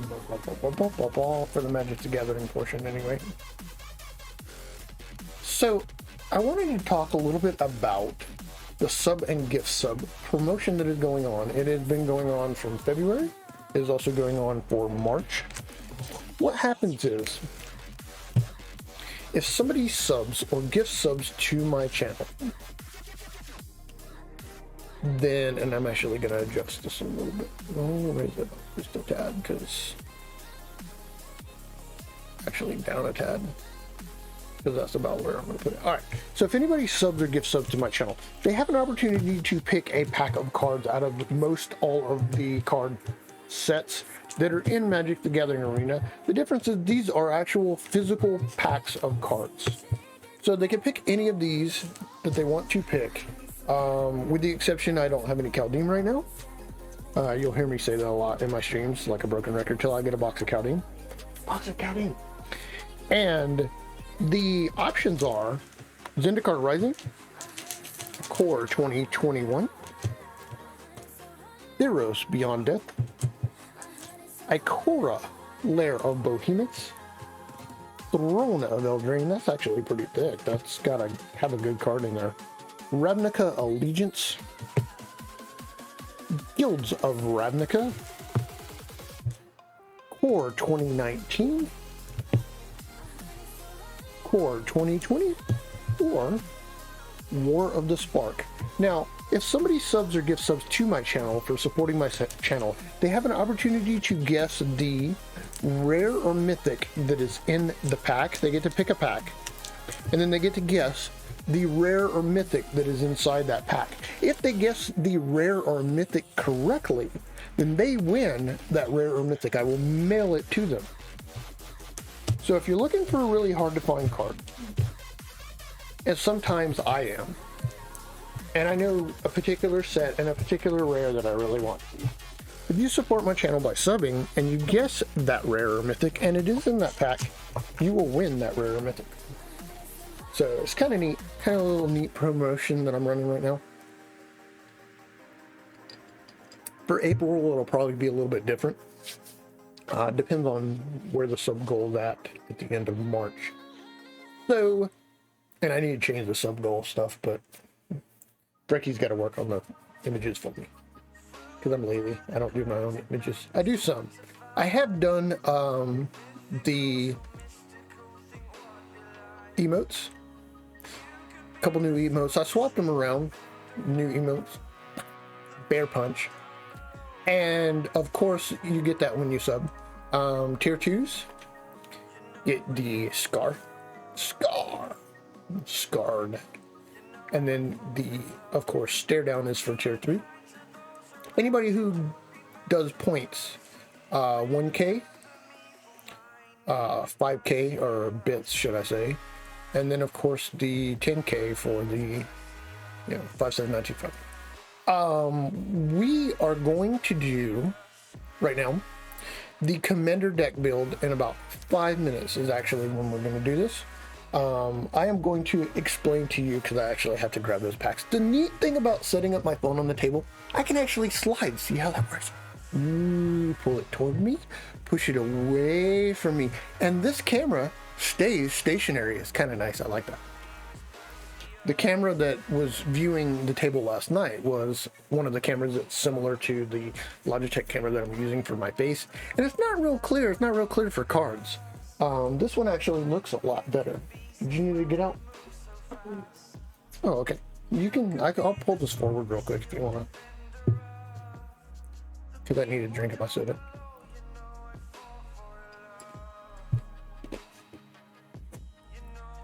for the Magic the Gathering portion anyway. So I wanted to talk a little bit about the sub and gift sub promotion that is going on. It has been going on from February. It is also going on for March. What happens is, if somebody subs or gift subs to my channel, then, and I'm actually going to adjust this a little bit. Oh, raise it up just a tad, because actually down a tad, because that's about where I'm going to put it. All right, so if anybody subs or gift subs to my channel, they have an opportunity to pick a pack of cards out of most all of the card sets that are in Magic the Gathering Arena. The difference is these are actual physical packs of cards. So they can pick any of these that they want to pick. With the exception, I don't have any Chaldean right now. You'll hear me say that a lot in my streams, like a broken record, till I get a box of Chaldean. Box of Chaldean. And the options are Zendikar Rising, Core 2021, Theros Beyond Death, Ikora, Lair of Behemoths, Throne of Eldraine. That's actually pretty thick. That's gotta have a good card in there. Ravnica Allegiance, Guilds of Ravnica, Core 2019, Core 2020, or War of the Spark. Now, if somebody subs or gift subs to my channel for supporting my channel, they have an opportunity to guess the rare or mythic that is in the pack. They get to pick a pack, and then they get to guess the rare or mythic that is inside that pack. If they guess the rare or mythic correctly, then they win that rare or mythic. I will mail it to them. So if you're looking for a really hard to find card, and sometimes I am, and I know a particular set and a particular rare that I really want, if you support my channel by subbing and you guess that rare or mythic and it is in that pack, you will win that rare or mythic. So it's kind of neat, kind of a little neat promotion that I'm running right now. For April, it'll probably be a little bit different. Depends on where the sub goal is at the end of March. So, and I need to change the sub goal stuff, but Brecky's got to work on the images for me, because I'm lazy. I don't do my own images. I do some. I have done the emotes. A couple new emotes. I swapped them around. New emotes. Bear Punch. And of course, you get that when you sub. Tier 2s. Get the Scarred. And then the, of course, Stare Down is for tier 3. Anybody who does points, 1K, 5K, or bits, should I say, and then of course the 10K for the, 57925. We are going to do right now the Commander deck build in about 5 minutes is actually when we're going to do this. I am going to explain to you, because I actually have to grab those packs. The neat thing about setting up my phone on the table, I can actually slide. See how that works? Ooh, pull it toward me, push it away from me, and this camera stays stationary. It's kind of nice. I like that. The camera that was viewing the table last night was one of the cameras that's similar to the Logitech camera that I'm using for my face, and it's not real clear. It's not real clear for cards. This one actually looks a lot better. Did you need to get out? Oh, okay. You can. I'll pull this forward real quick if you want to. Because I need a drink of my soda.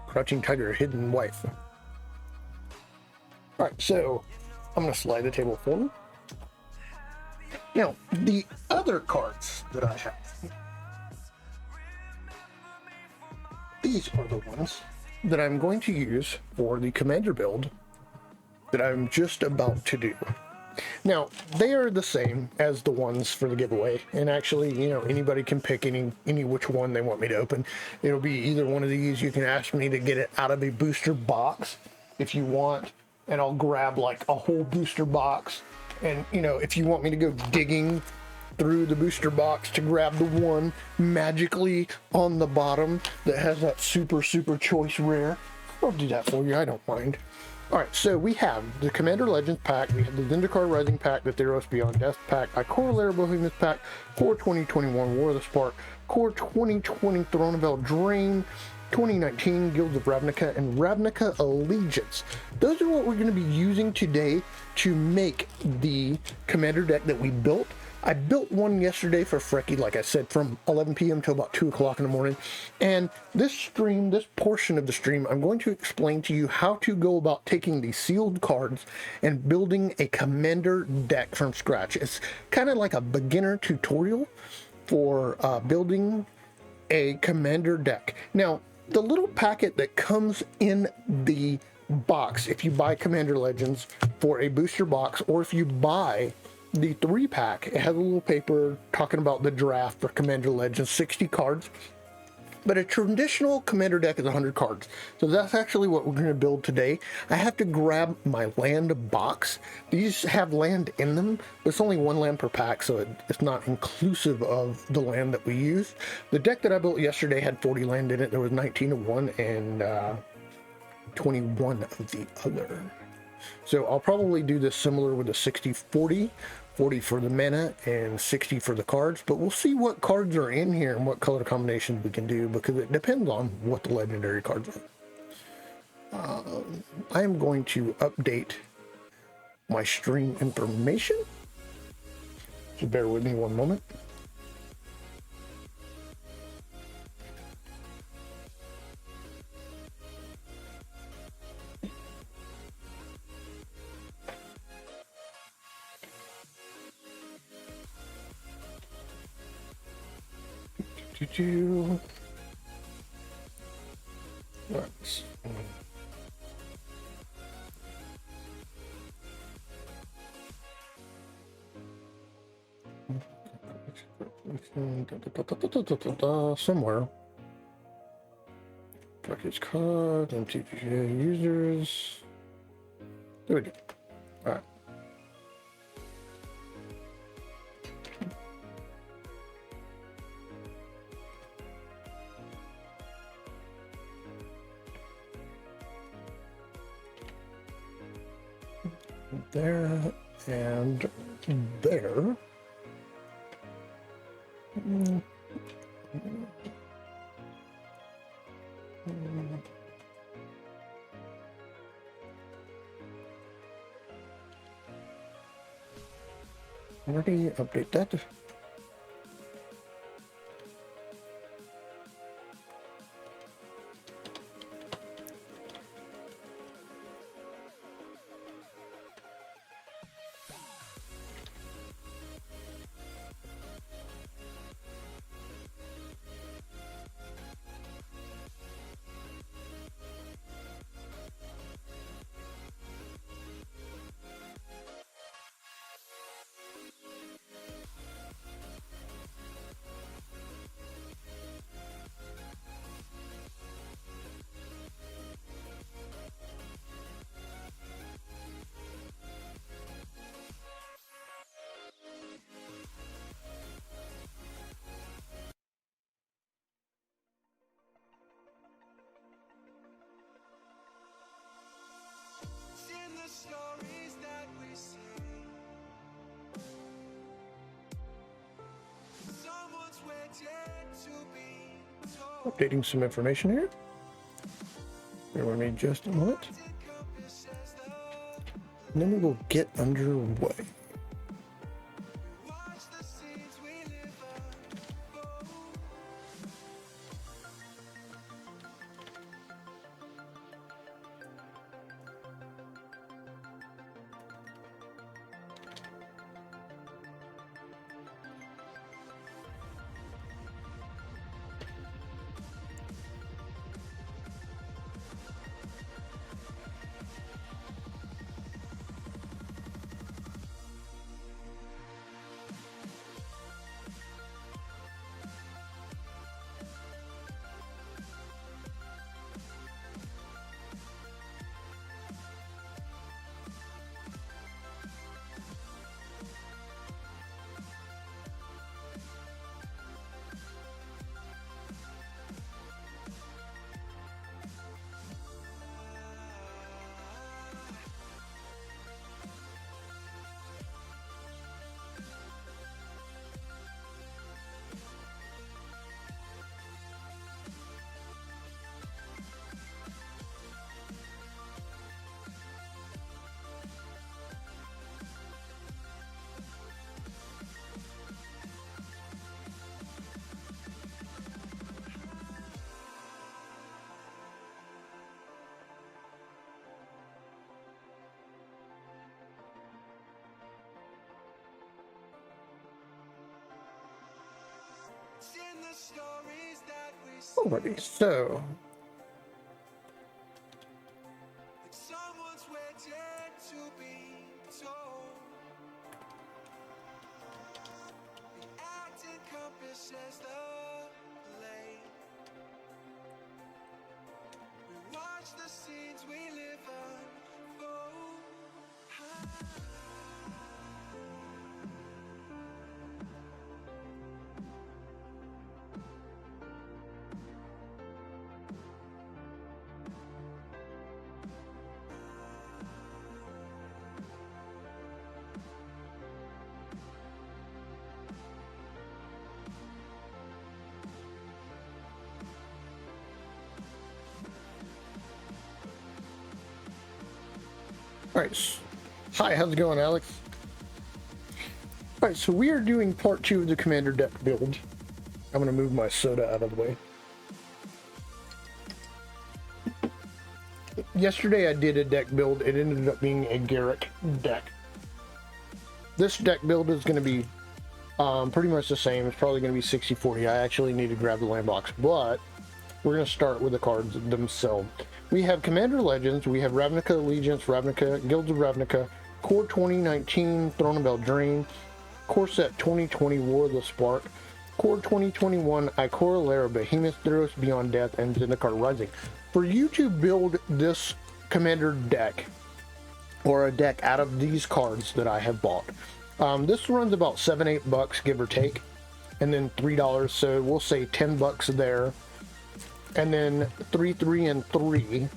Crouching Tiger, Hidden Wife. Alright, so I'm going to slide the table forward. Now, the other cards that I have, these are the ones that I'm going to use for the Commander build that I'm just about to do. Now, they are the same as the ones for the giveaway, and actually, anybody can pick any which one they want me to open. It'll be either one of these. You can ask me to get it out of a booster box if you want, and I'll grab like a whole booster box. And if you want me to go digging through the booster box to grab the one magically on the bottom that has that super choice rare. I'll do that for you, I don't mind. Alright, so we have the Commander Legends pack, we have the Zendikar Rising pack, the Theros Beyond Death pack, Ikora Lair Bohemians pack, Core 2021 War of the Spark, Core 2020 Throne of Eldraine, 2019 Guilds of Ravnica, and Ravnica Allegiance. Those are what we're going to be using today to make the Commander deck that we built. I built one yesterday for Frecky, like I said, from 11 p.m. till about 2 o'clock in the morning. And this stream, this portion of the stream, I'm going to explain to you how to go about taking these sealed cards and building a Commander deck from scratch. It's kind of like a beginner tutorial for building a Commander deck. Now, the little packet that comes in the box, if you buy Commander Legends for a booster box, or if you buy the 3-pack, it has a little paper talking about the draft for Commander Legends, 60 cards. But a traditional Commander deck is 100 cards. So that's actually what we're going to build today. I have to grab my land box. These have land in them, but it's only 1 land per pack, so it's not inclusive of the land that we use. The deck that I built yesterday had 40 land in it. There was 19 of one and 21 of the other. So I'll probably do this similar with a 60-40. 40 for the mana and 60 for the cards, but we'll see what cards are in here and what color combinations we can do, because it depends on what the legendary cards are. I am going to update my stream information, so bear with me one moment. Let's somewhere. Package card, MTGA users. There we go. All right. There and there. Already update that. Updating some information here. Bear with me just a moment. And then we will get underway. Alrighty, so alright. Hi, how's it going, Alex? Alright, so we are doing part 2 of the Commander deck build. I'm gonna move my soda out of the way. Yesterday I did a deck build. It ended up being a Garrick deck. This deck build is going to be pretty much the same. It's probably going to be 60-40. I actually need to grab the land box, but we're going to start with the cards themselves. We have Commander Legends. We have Ravnica Allegiance, Ravnica, Guilds of Ravnica, Core 2019, Throne of Eldraine, Core Set 2020, War of the Spark, Core 2021, Ikora Lair, Behemoth, Theros Beyond Death, and Zendikar Rising. For you to build this Commander deck, or a deck out of these cards that I have bought, this runs about $7-8, give or take, and then $3, so we'll say $10 there, and then 3 and 3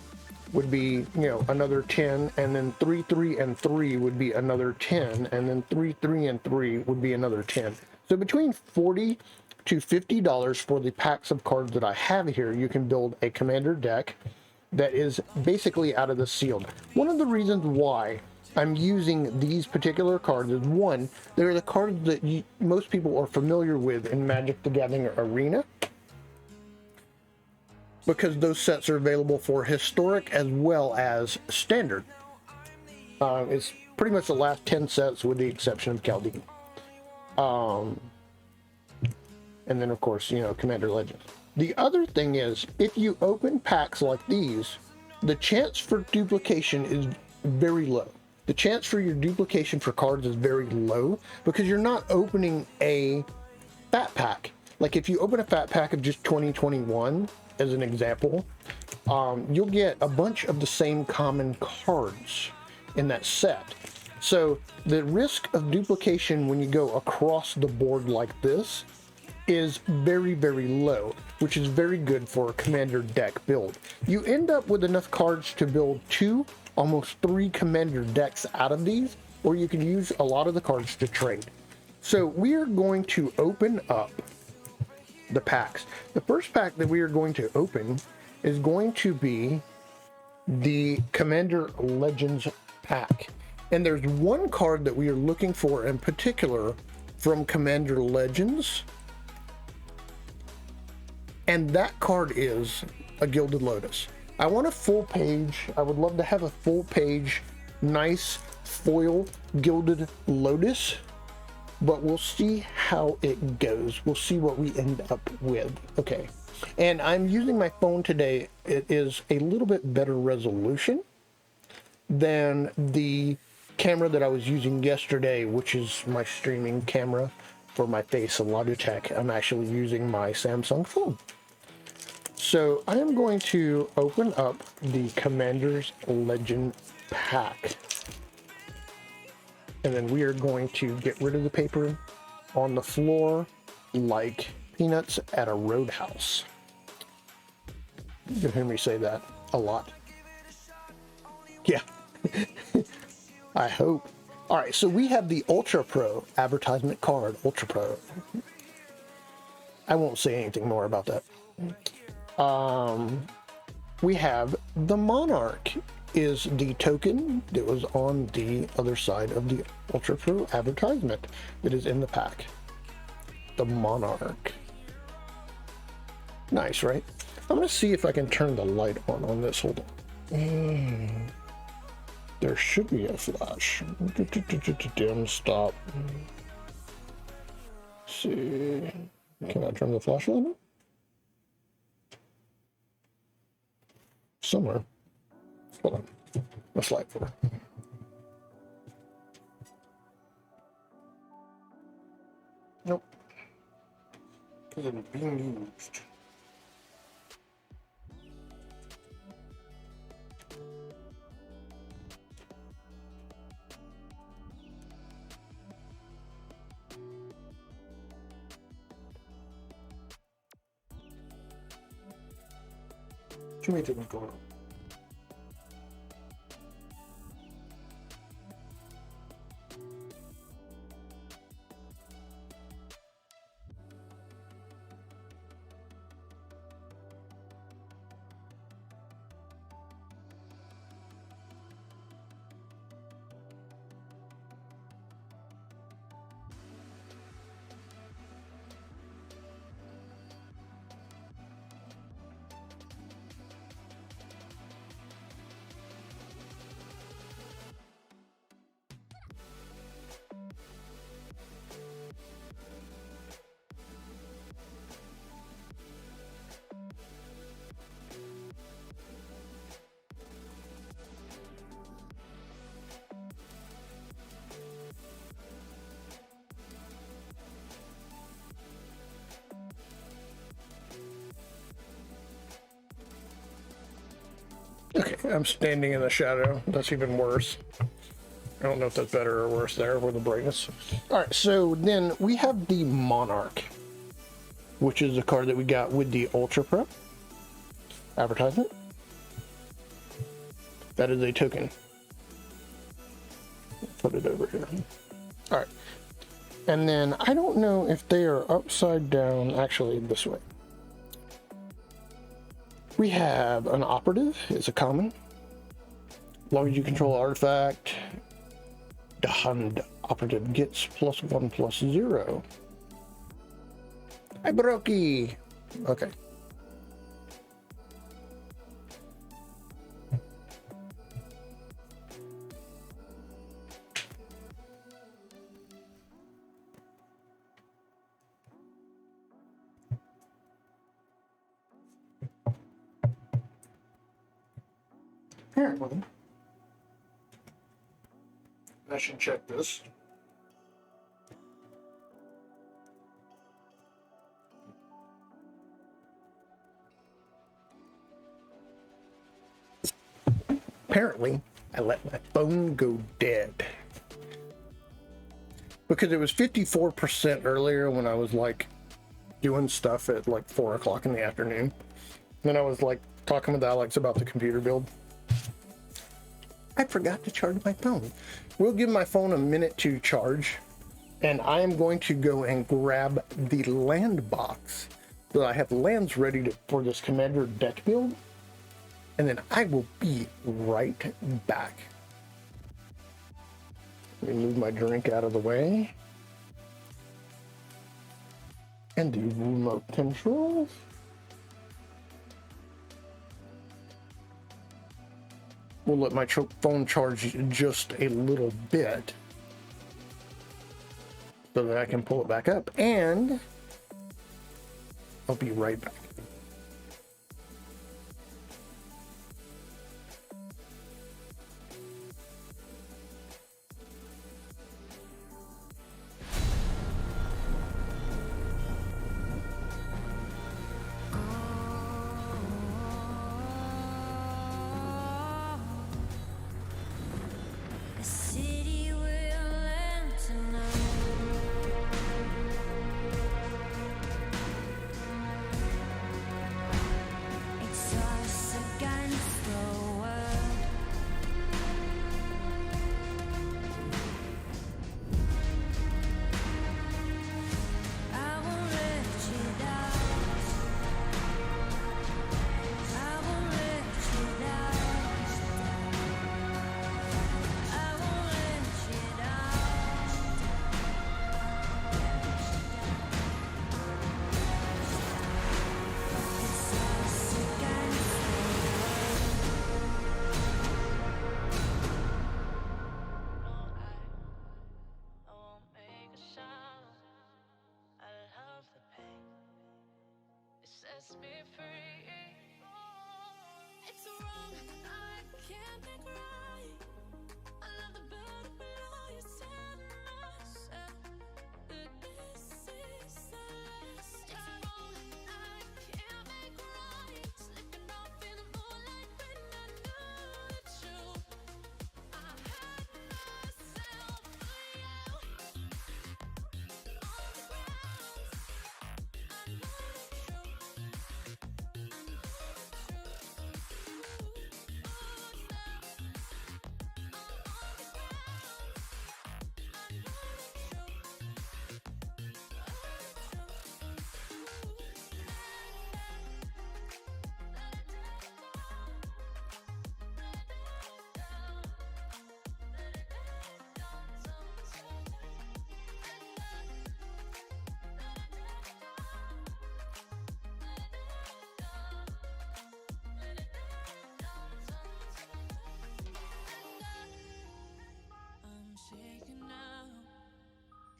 would be, you know, another 10, and then 3 and 3 would be another 10, and then 3 and 3 would be another 10. So between $40 to $50 for the packs of cards that I have here, you can build a Commander deck that is basically out of the sealed. One of the reasons why I'm using these particular cards is, one, they're the cards that most people are familiar with in Magic the Gathering Arena, because those sets are available for Historic as well as Standard. It's pretty much the last 10 sets with the exception of Chaldean. And then, of course, you know, Commander Legends. The other thing is, if you open packs like these, the chance for duplication is very low. The chance for your duplication for cards is very low because you're not opening a fat pack. Like if you open a fat pack of just 2021, as an example, you'll get a bunch of the same common cards in that set. So the risk of duplication when you go across the board like this is very, very low, which is very good for a Commander deck build. You end up with enough cards to build 2, almost 3 Commander decks out of these, or you can use a lot of the cards to trade. So we are going to open up the packs. The first pack that we are going to open is going to be the Commander Legends pack. And there's one card that we are looking for in particular from Commander Legends, and that card is a Gilded Lotus. I want a full page. I would love to have a full page, nice foil Gilded Lotus, but we'll see how it goes. We'll see what we end up with. Okay, and I'm using my phone today. It is a little bit better resolution than the camera that I was using yesterday, which is my streaming camera for my face of Logitech. I'm actually using my Samsung phone. So I am going to open up the Commander's Legend pack. And then we are going to get rid of the paper on the floor like peanuts at a roadhouse. You'll hear me say that a lot. Yeah. I hope. All right, so we have the Ultra Pro advertisement card, Ultra Pro. I won't say anything more about that. We have the Monarch is the token that was on the other side of the Ultra Pro advertisement that is in the pack. The Monarch. Nice, right? I'm going to see if I can turn the light on this. Hold on. There should be a flash. Dim stop. Let's see. Can I turn the flashlight on? somewhere. Hold on. Let's slide for. Nope. Because it's being used. Too many things going on. Okay, I'm standing in the shadow. That's even worse. I don't know if that's better or worse there with the brightness. All right, so then we have the Monarch, which is a card that we got with the Ultra Prep advertisement. That is a token. Put it over here. All right. And then I don't know if they are upside down, actually this way. We have an Operative, it's a common. As long as you control artifact, the Hand Operative gets +1/+0. Hi, Brokey. Okay. Apparently, I should check this. Apparently, I let my phone go dead. Because it was 54% earlier when I was like doing stuff at like 4 o'clock in the afternoon. Then I was like talking with Alex about the computer build. I forgot to charge my phone. We'll give my phone a minute to charge, and I am going to go and grab the land box so that I have lands ready for this commander deck build, and then I will be right back. Let me move my drink out of the way. And the remote controls. We'll let my phone charge just a little bit so that I can pull it back up, and I'll be right back. Sets me free.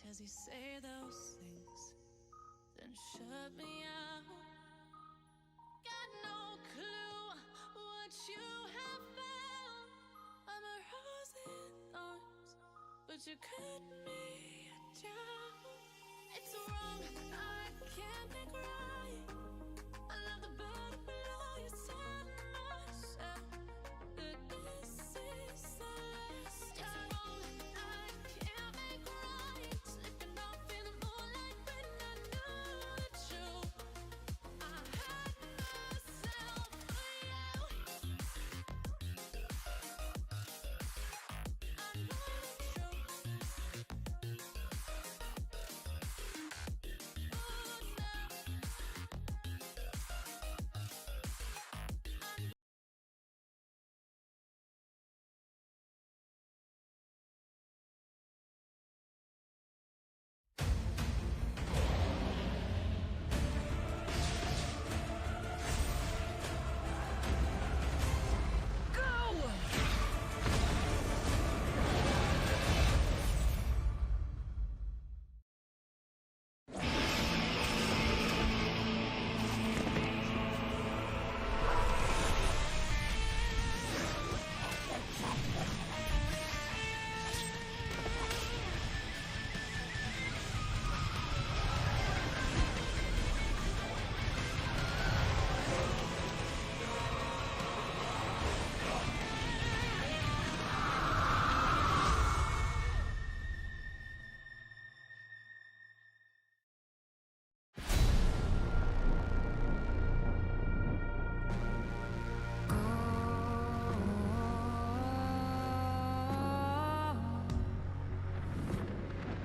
'Cause you say those things, then shut me out. Got no clue what you have found. I'm a rose in thorns, but you cut me down. It's wrong, I can't think right. I love the bird below you, said myself, but this is the last. It's wrong, I can't make right. Slipping off in the moonlight when I knew the truth. I had myself for you. I know the truth.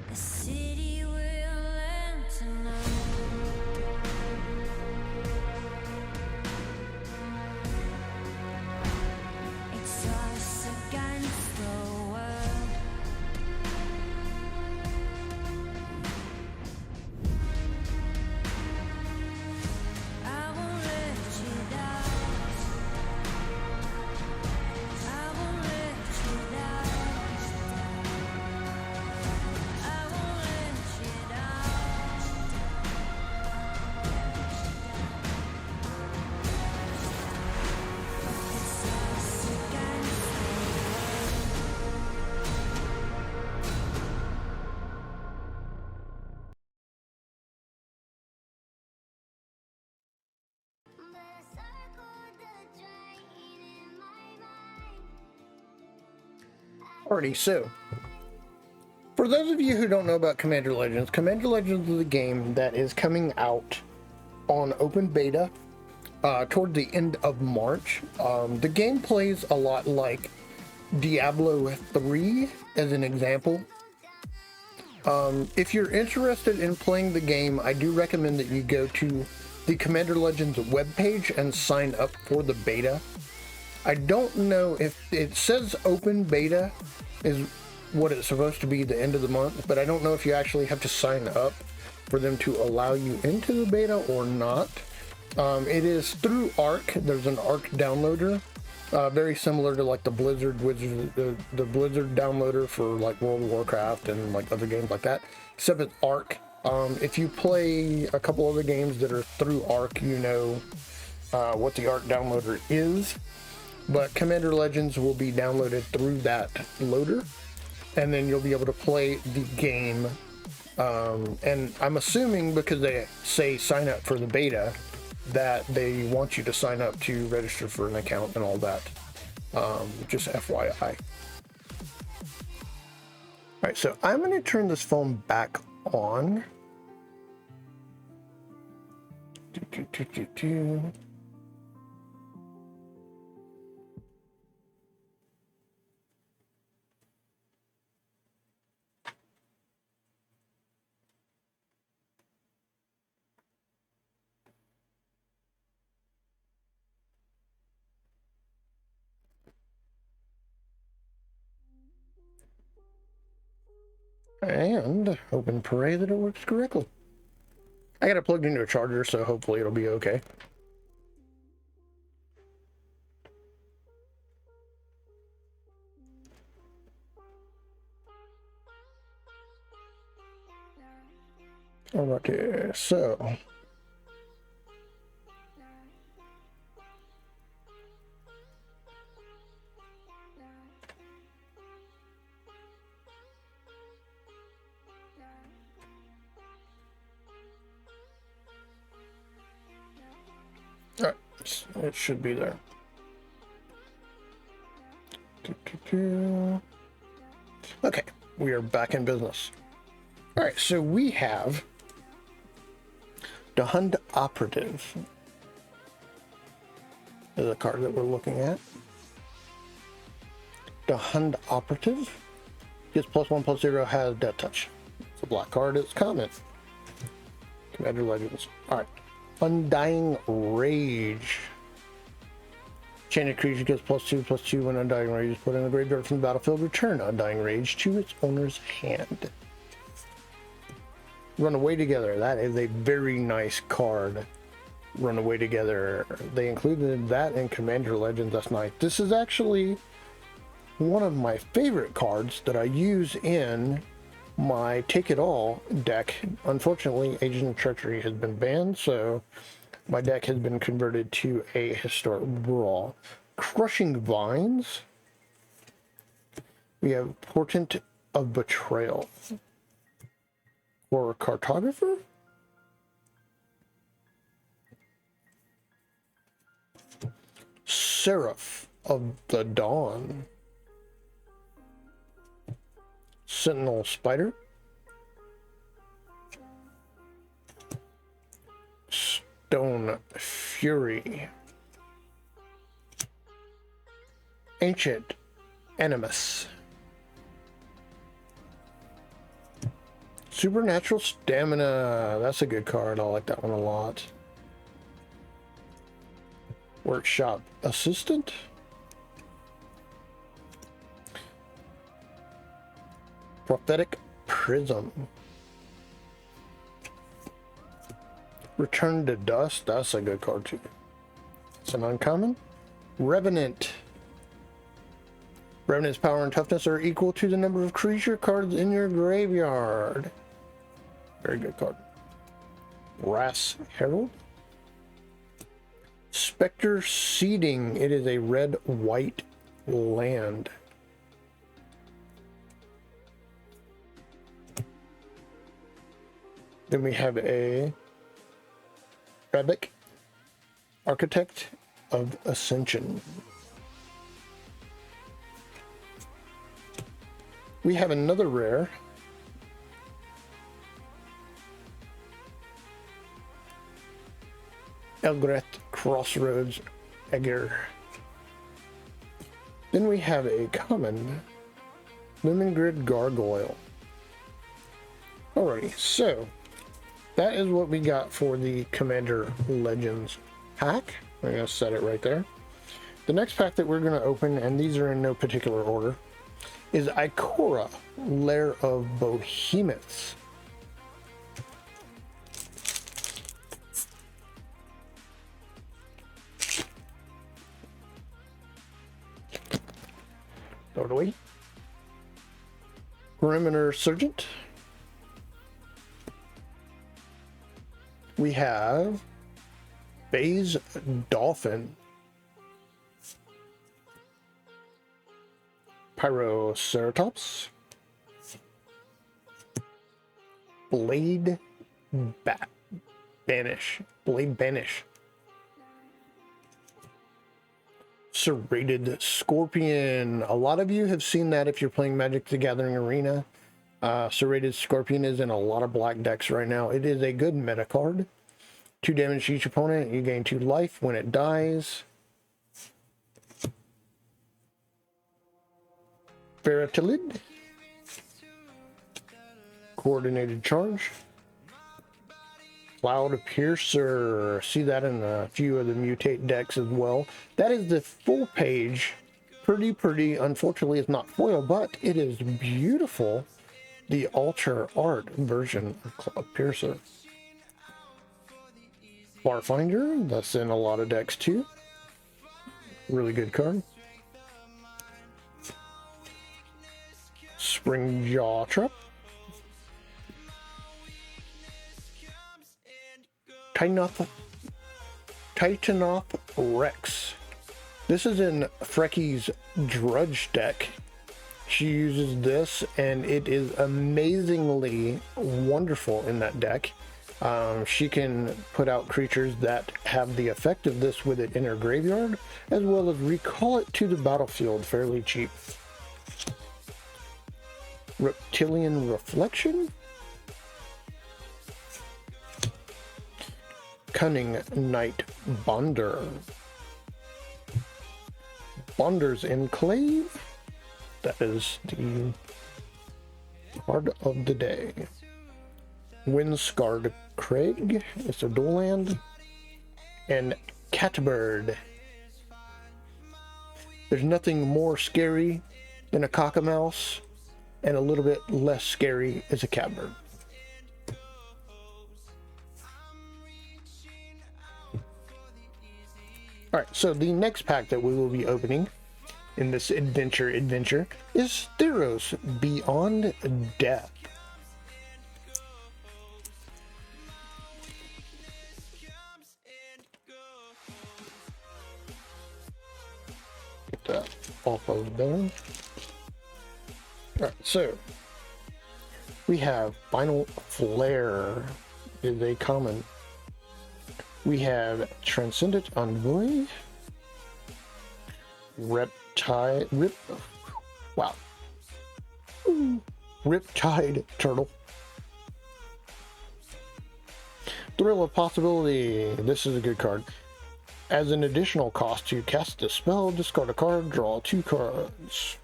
The city will end tonight. It's us against the world. I won't let you down. I won't let you down. I won't let you down. It's us against but I circled the drain in my mind. Alrighty, so for those of you who don't know about Commander Legends is a game that is coming out on open beta toward the end of March. The game plays a lot like Diablo 3 as an example. If you're interested in playing the game, I do recommend that you go to the Commander Legends webpage and sign up for the beta. I don't know if it says open beta is what it's supposed to be the end of the month, but I don't know if you actually have to sign up for them to allow you into the beta or not. It is through Arc. There's an Arc downloader, very similar to like the Blizzard downloader for like World of Warcraft and like other games like that, except it's Arc. If you play a couple other games that are through Arc, you know what the art downloader is, but Commander Legends will be downloaded through that loader, and then you'll be able to play the game. And I'm assuming because they say sign up for the beta, that they want you to sign up to register for an account and all that. Just FYI. All right, so I'm going to turn this phone back on. And hope and pray that it works correctly. I got it plugged into a charger, so hopefully it'll be okay. Okay, so all right, it should be there. Okay, we are back in business. All right, so we have the Hund Operative is a card that we're looking at. The Hund Operative gets +1/+0, has Death Touch. It's a black card, it's common. Commander Legends. Alright. Undying Rage. Enchanted creature gets +2/+2 when Undying Rage is put in the graveyard from the battlefield. Return Undying Rage to its owner's hand. Run Away Together. That is a very nice card. Run Away Together. They included that in Commander Legends. That's nice. This is actually one of my favorite cards that I use in my Take It All deck. Unfortunately, Agent of Treachery has been banned, so my deck has been converted to a Historic Brawl. Crushing Vines. We have Portent of Betrayal. Or Cartographer? Seraph of the Dawn. Sentinel Spider. Stone Fury. Ancient Animus. Supernatural Stamina. That's a good card. I like that one a lot. Workshop Assistant. Prophetic Prism. Return to Dust. That's a good card too. It's an uncommon. Revenant. Revenant's power and toughness are equal to the number of creature cards in your graveyard. Very good card. Wrath Herald. Spectre Seeding. It is a red-white land. Then we have a Rabic, Architect of Ascension. We have another rare. Elgreth Crossroads Egger. Then we have a common Lumengrid Gargoyle. Alrighty, so that is what we got for the Commander Legends pack. I'm going to set it right there. The next pack that we're going to open, and these are in no particular order, is Ikora, Lair of Behemoths. Throw it away. Perimeter Sergeant. We have Phase Dolphin. Pyroceratops. Blade Banish. Blade Banish. Serrated Scorpion. A lot of you have seen that if you're playing Magic the Gathering Arena. Serrated Scorpion is in a lot of black decks right now. It is a good meta card. 2 damage to each opponent. You gain 2 life when it dies. Ferrotilid. Coordinated Charge. Cloud Piercer. See that in a few of the Mutate decks as well. That is the full page. Pretty. Unfortunately, it's not foil, but it is beautiful. The Alter Art version of Cloud Piercer. Barfinder. That's in a lot of decks too. Really good card. Spring Jaw Trap. Titanoth Rex. This is in Frecky's Drudge deck. She uses this, and it is amazingly wonderful in that deck. She can put out creatures that have the effect of this with it in her graveyard, as well as recall it to the battlefield fairly cheap. Reptilian Reflection. Cunning Knight Bonder. Bonder's Enclave. That is the card of the day. Windscarred Craig. It's a dual land. And Catbird. There's nothing more scary than a cockamouse, and a little bit less scary is a catbird. All right, so the next pack that we will be opening in this adventure is Theros Beyond Death. Get that off of there. All right, so we have Final Flare is a common. We have Transcendent Envoy, Riptide Turtle, Thrill of Possibility. This is a good card. As an additional cost to cast the spell, discard a card, draw 2 cards.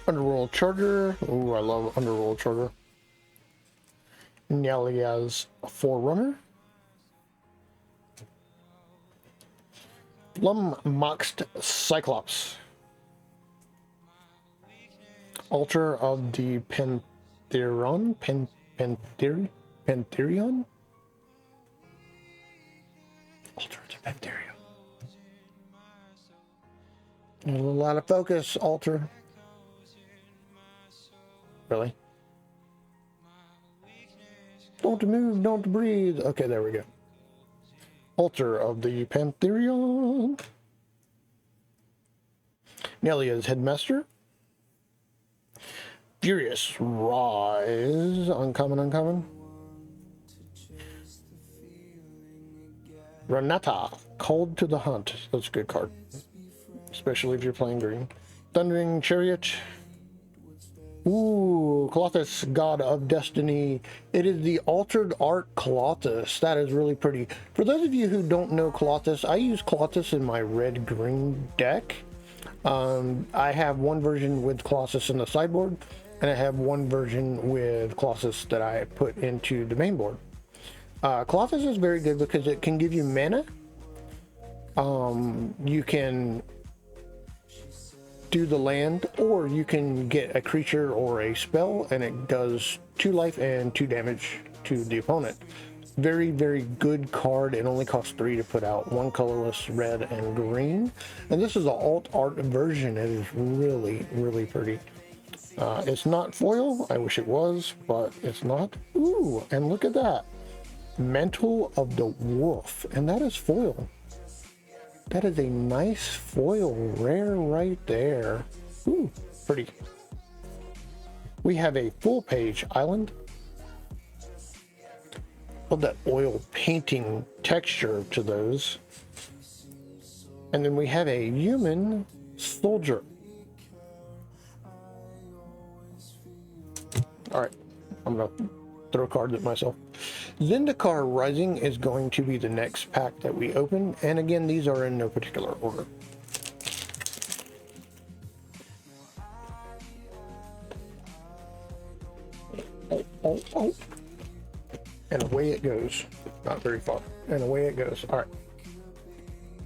Underworld Charger. Ooh, I love Underworld Charger. Nyalia's Forerunner. Flummoxed Cyclops. Altar of the Pantheon. Pantheon? Altar of the Pantheon. A lot of focus, Altar. Really? Don't move, don't breathe. Okay, there we go. Altar of the Pantheon. Nelia's Headmaster. Furious Rise. Uncommon. Renata. Called to the Hunt. That's a good card. Especially if you're playing green. Thundering Chariot. Ooh, Colossus, God of Destiny. It is the Altered Art Colossus. That is really pretty. For those of you who don't know Colossus, I use Colossus in my red-green deck. I have one version with Colossus in the sideboard, and I have one version with Colossus that I put into the main board. Colossus is very good because it can give you mana. You can do the land, or you can get a creature or a spell, and it does 2 life and 2 damage to the opponent. Very good card. It only costs 3 to put out. 1 colorless, red and green, and this is an alt art version. It is really pretty. It's not foil. I wish it was, but it's not. Ooh, and look at that. Mantle of the Wolf, and that is foil. That is a nice foil rare right there. Ooh, pretty. We have a full page island. Love that oil painting texture to those. And then we have a human soldier. All right, I'm gonna throw cards at myself. Zendikar Rising is going to be the next pack that we open, and again, these are in no particular order. Oh. And away it goes. Not very far. And away it goes. All right.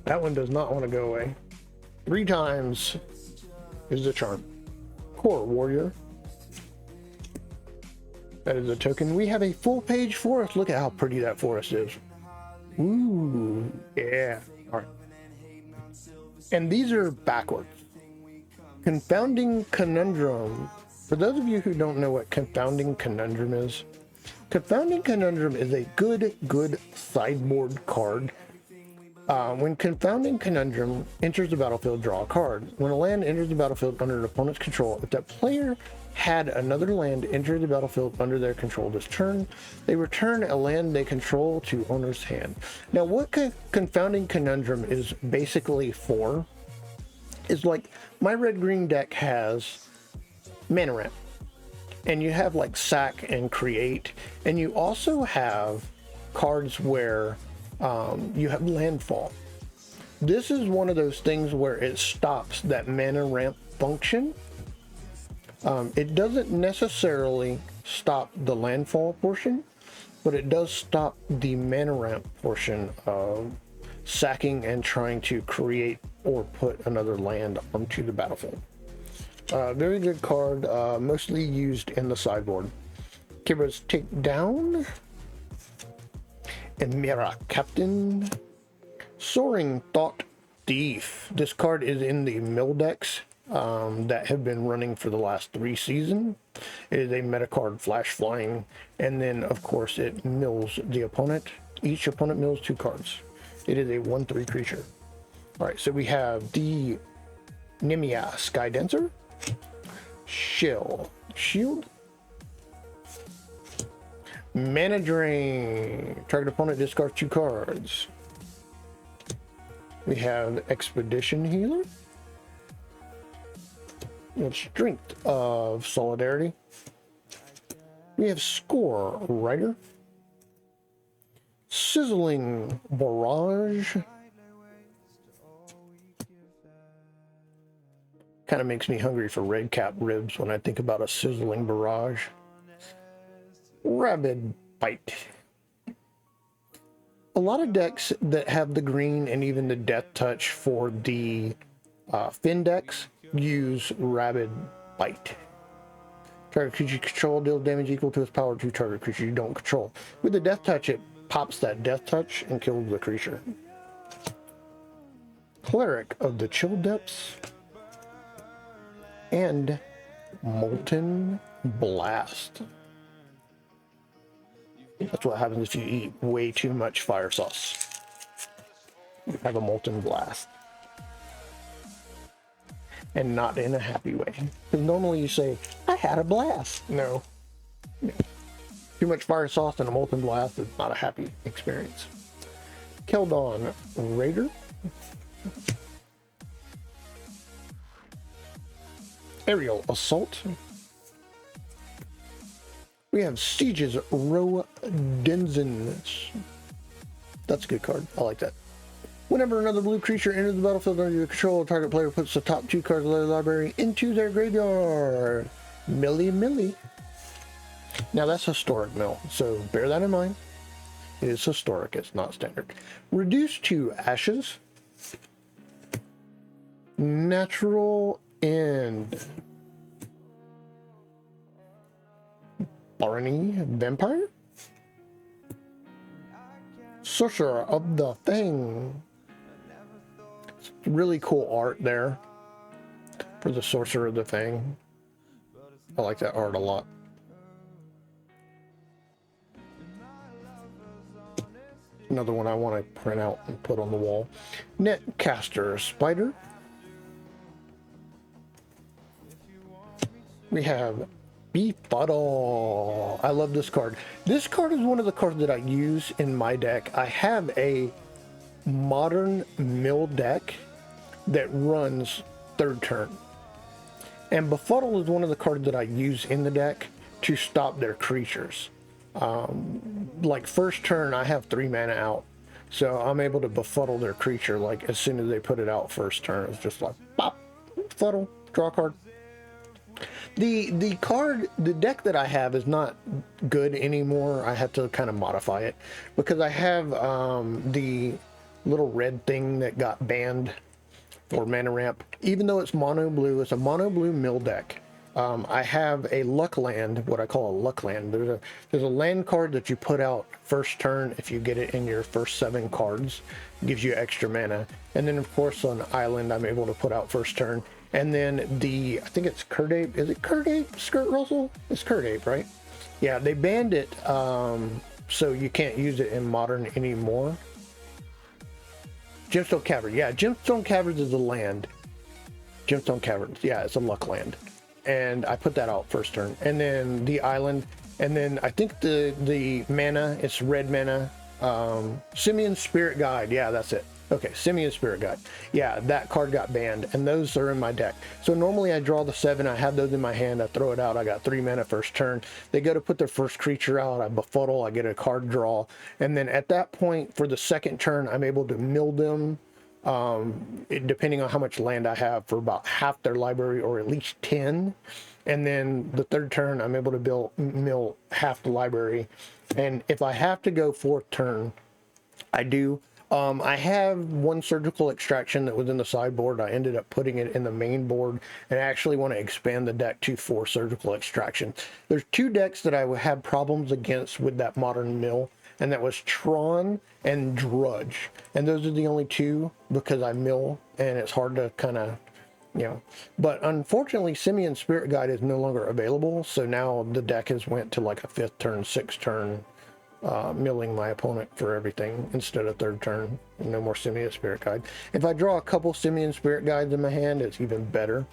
That one does not want to go away. 3 times is the charm. Core Warrior. That is a token. We have a full page forest. Look at how pretty that forest is. Ooh, yeah. All right. And these are backwards. Confounding Conundrum. For those of you who don't know what Confounding Conundrum is, Confounding Conundrum is a good sideboard card. When Confounding Conundrum enters the battlefield, draw a card. When a land enters the battlefield under an opponent's control, if that player had another land enter the battlefield under their control this turn, they return a land they control to owner's hand. Now, what Confounding Conundrum is basically for is like my red-green deck has mana ramp, and you have like sack and create, and you also have cards where you have landfall. This is one of those things where it stops that mana ramp function. It doesn't necessarily stop the landfall portion, but it does stop the mana ramp portion of sacking and trying to create or put another land onto the battlefield. Very good card, mostly used in the sideboard. Kibra's Takedown. Emira Captain. Soaring Thought Thief. This card is in the mill decks that have been running for the last 3 seasons. It is a meta card, flash flying, and then of course it mills the opponent. Each opponent mills 2 cards. It is a 1/3 creature. Alright, so we have the Nimia Sky Dancer. Shield. Mana Drain. Target opponent discards 2 cards. We have Expedition Healer. We have Strength of Solidarity. We have Score Rider. Sizzling Barrage. Kind of makes me hungry for red cap ribs when I think about a sizzling barrage. Rabid Bite. A lot of decks that have the green and even the death touch for the fin decks use Rabid Bite. Target creature you control deals damage equal to its power to target creature you don't control. With the death touch, it pops that death touch and kills the creature. Cleric of the Chill Depths. And Molten Blast. That's what happens if you eat way too much fire sauce. You have a Molten Blast. And not in a happy way. Because normally you say, I had a blast. No. Too much fire sauce and a Molten Blast is not a happy experience. Keldon Raider. Aerial Assault. We have Siege's Rodenzins. That's a good card. I like that. Whenever another blue creature enters the battlefield under your control, the target player puts the top 2 cards of their library into their graveyard. Millie. Now that's historic mill, so bear that in mind. It is historic, it's not standard. Reduced to ashes. Natural End. Barney Vampire. Sorcerer of the Thing. It's really cool art there for the Sorcerer of the Thing. I like that art a lot. Another one I want to print out and put on the wall. Netcaster Spider. We have Befuddle. I love this card. This card is one of the cards that I use in my deck. I have a modern mill deck that runs third turn. And Befuddle is one of the cards that I use in the deck to stop their creatures. Like first turn, I have 3 mana out. So I'm able to befuddle their creature like as soon as they put it out first turn. It's just like, pop, befuddle, draw a card. The deck that I have is not good anymore. I had to kind of modify it because I have the little red thing that got banned for mana ramp. Even though it's mono blue, it's a mono blue mill deck. I have a luck land, what I call a luck land. There's a land card that you put out first turn if you get it in your first 7 cards. It gives you extra mana. And then of course on Island I'm able to put out first turn. And then I think it's Curd Ape. Is it Curd Ape? Skirt Russell? It's Curd Ape, right? Yeah, they banned it, so you can't use it in Modern anymore. Gemstone Cavern. Yeah, Gemstone Caverns is a land. Gemstone Caverns. Yeah, it's a luck land. And I put that out first turn. And then the Island. And then I think the mana, it's red mana. Simeon Spirit Guide. Yeah, that's it. Okay, Simeon Spirit Guide. Yeah, that card got banned, and those are in my deck. So normally I draw the 7, I have those in my hand, I throw it out, I got 3 mana first turn. They go to put their first creature out, I befuddle, I get a card draw, and then at that point, for the second turn, I'm able to mill them, depending on how much land I have, for about half their library, or at least 10. And then the third turn, I'm able to mill half the library. And if I have to go fourth turn, I do. I have one surgical extraction that was in the sideboard. I ended up putting it in the main board, and I actually want to expand the deck to 4 surgical extraction. There's 2 decks that I had problems against with that modern mill, and that was Tron and Drudge. And those are the only 2 because I mill, and it's hard to kind of, you know. But unfortunately, Simeon Spirit Guide is no longer available, so now the deck has went to like a 5th turn, 6th turn. Milling my opponent for everything instead of third turn. No more Simeon Spirit Guide. If I draw a couple Simeon Spirit Guides in my hand, it's even better.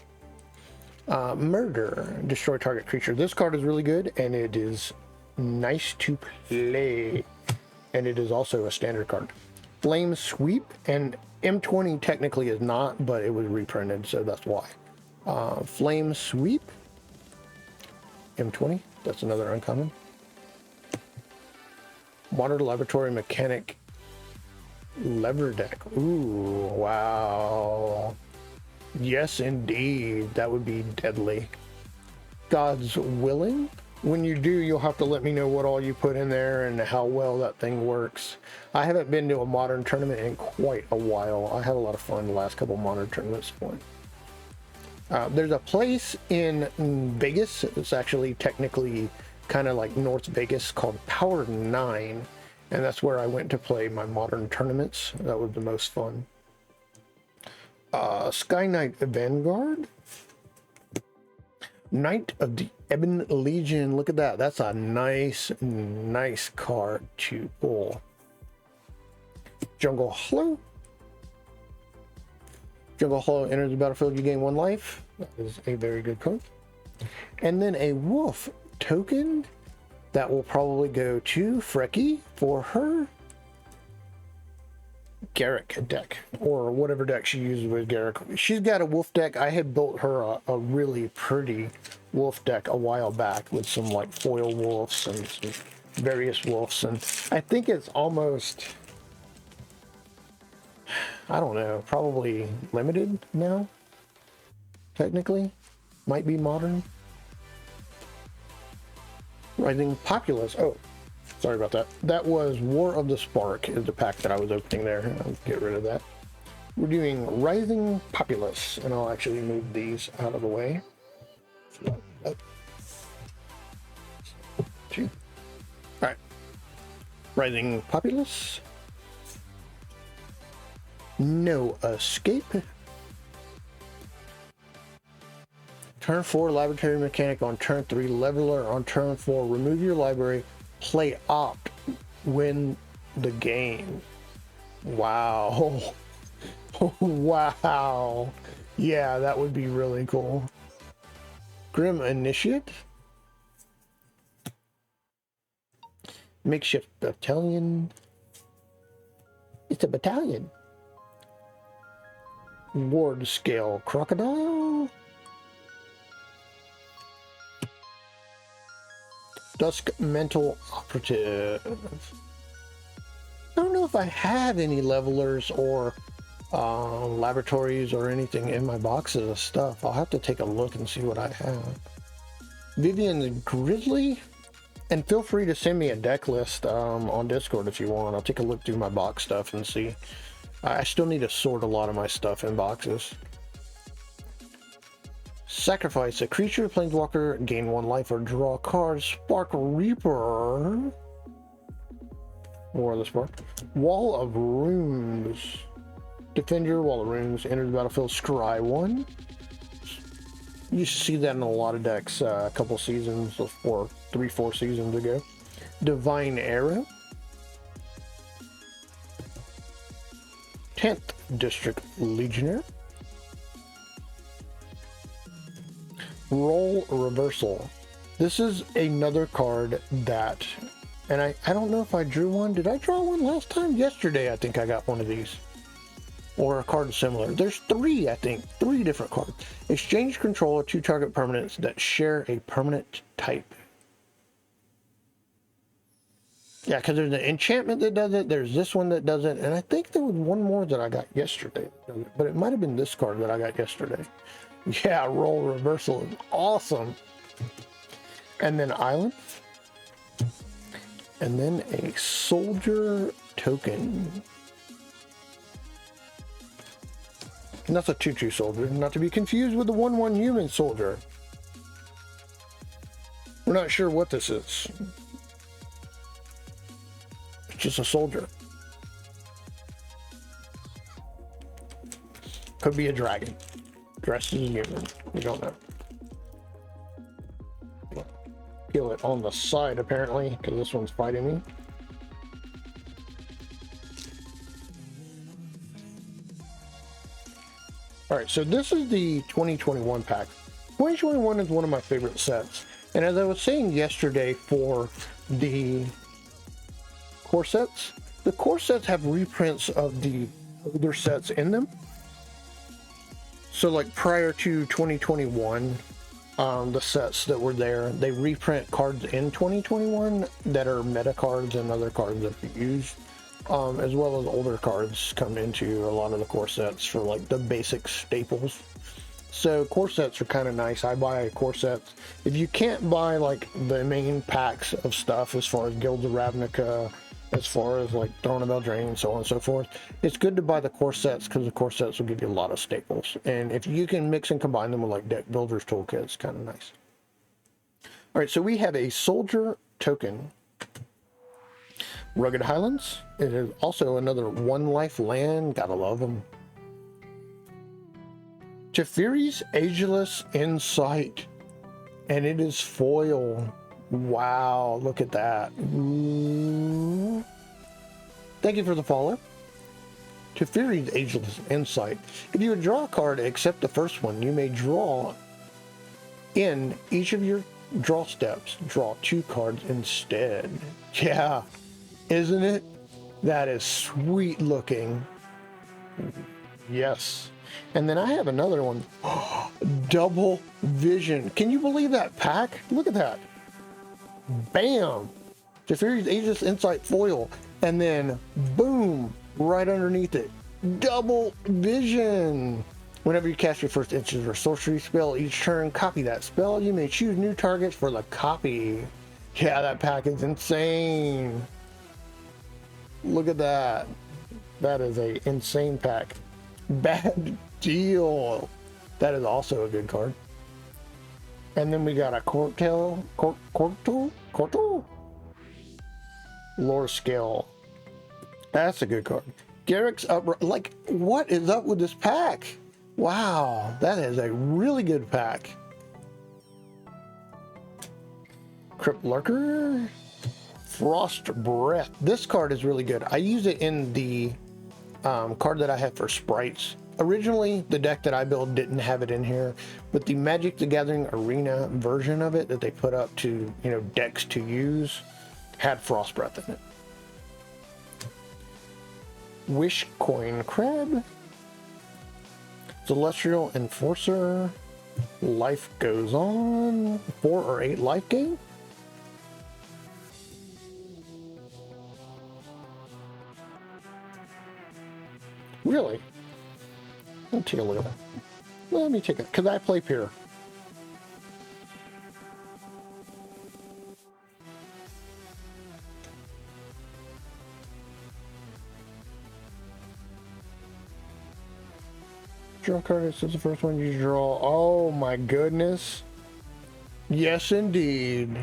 Murder. Destroy target creature. This card is really good, and it is nice to play. And it is also a standard card. Flame Sweep, and M20 technically is not, but it was reprinted, so that's why. Flame Sweep. M20. That's another uncommon. Water Laboratory Mechanic Lever Deck. Ooh, wow. Yes, indeed. That would be deadly. God's Willing. When you do, you'll have to let me know what all you put in there and how well that thing works. I haven't been to a Modern tournament in quite a while. I had a lot of fun the last couple Modern tournaments. There's a place in Vegas. It's actually technically kind of like North Vegas, called Power 9, and that's where I went to play my Modern tournaments. That was the most fun. Sky Knight Vanguard. Knight of the Ebon Legion. Look at that. That's a nice card to pull. Jungle Hollow. Jungle Hollow enters the battlefield, you gain 1 life. That is a very good card. And then a Wolf token that will probably go to Frecky for her Garrick deck, or whatever deck she uses with Garrick. She's got a wolf deck. I had built her a really pretty wolf deck a while back with some like foil wolves and some various wolves, and I think it's almost, I don't know, probably limited now. Technically, might be Modern. Rising Populace. Oh, sorry about that. That was War of the Spark is the pack that I was opening there. I'll get rid of that. We're doing Rising Populace, and I'll actually move these out of the way. Oh. 2. All right. Rising Populace. No Escape. Turn 4, Laboratory Mechanic on turn 3, Leveler on turn 4. Remove your library. Play Opt when the game. Wow. Wow. Yeah, that would be really cool. Grim Initiate. Makeshift battalion. It's a battalion. Ward scale crocodile. Dusk mental operative. I don't know if I have any levelers or laboratories or anything in my boxes of stuff. I'll have to take a look and see what I have. Vivian Grizzly. And feel free to send me a deck list on Discord if you want. I'll take a look through my box stuff and see. I still need to sort a lot of my stuff in boxes. Sacrifice a creature, planeswalker, gain 1 life or draw a card. Spark Reaper. More of the spark. Wall of Runes. Defend your Wall of Runes. Enter the battlefield, scry 1. You used to see that in a lot of decks a couple seasons, or 3-4 seasons ago. Divine Arrow. 10th District Legionnaire. Role Reversal. This is another card that, and I don't know if I drew one. Did I draw one last time? Yesterday, I think I got one of these. Or a card similar. There's 3, I think. 3 different cards. Exchange control of 2 target permanents that share a permanent type. Yeah, because there's an enchantment that does it. There's this one that does it. And I think there was one more that I got yesterday. But it might have been this card that I got yesterday. Yeah, Role Reversal is awesome. And then Island. And then a Soldier Token. And that's a 2/2 soldier, not to be confused with the 1/1 human soldier. We're not sure what this is. It's just a soldier. Could be a dragon. Dressed as a human. We don't know. Kill it on the side, apparently, because this one's fighting me. Alright, so this is the 2021 pack. 2021 is one of my favorite sets. And as I was saying yesterday for the core sets, the core sets have reprints of the older sets in them. So like prior to 2021, the sets that were there, they reprint cards in 2021 that are meta cards and other cards that you use. As well as older cards come into a lot of the core sets for like the basic staples. So core sets are kind of nice. I buy core sets. If you can't buy like the main packs of stuff as far as Guilds of Ravnica, as far as like Throne of Eldraine, so on and so forth, it's good to buy the core sets because the core sets will give you a lot of staples. And if you can mix and combine them with like deck builders toolkits, it's kind of nice. All right, so we have a Soldier Token. Rugged Highlands. It is also another 1 life land. Gotta love them. Teferi's Ageless Insight. And it is foil. Wow, look at that. Ooh. Thank you for the follow. Teferi's Ageless Insight. If you would draw a card except the first one, you may draw in each of your draw steps. Draw 2 cards instead. Yeah. Isn't it? That is sweet looking. Yes. And then I have another one. Double Vision. Can you believe that pack? Look at that. Bam. Teferi's Aegis Insight foil. And then boom, right underneath it. Double Vision. Whenever you cast your first instant or sorcery spell each turn, copy that spell. You may choose new targets for the copy. Yeah, that pack is insane. Look at that. That is a insane pack. Bad deal. That is also a good card. And then we got a Cortal? Lore Scale. That's a good card. Garrick's up. Like, what is up with this pack? Wow, that is a really good pack. Crypt Lurker. Frost Breath. This card is really good. I use it in the card that I have for sprites. Originally, the deck that I built didn't have it in here, but the Magic the Gathering Arena version of it that they put up to, you know, decks to use had Frost Breath in it. Wish Coin Crab. Celestial Enforcer. Life Goes On. 4 or 8 life gain. Really? Let me take a look at that. Let me take it, because I play Pier. Draw card, this is the first one you draw. Oh my goodness. Yes, indeed.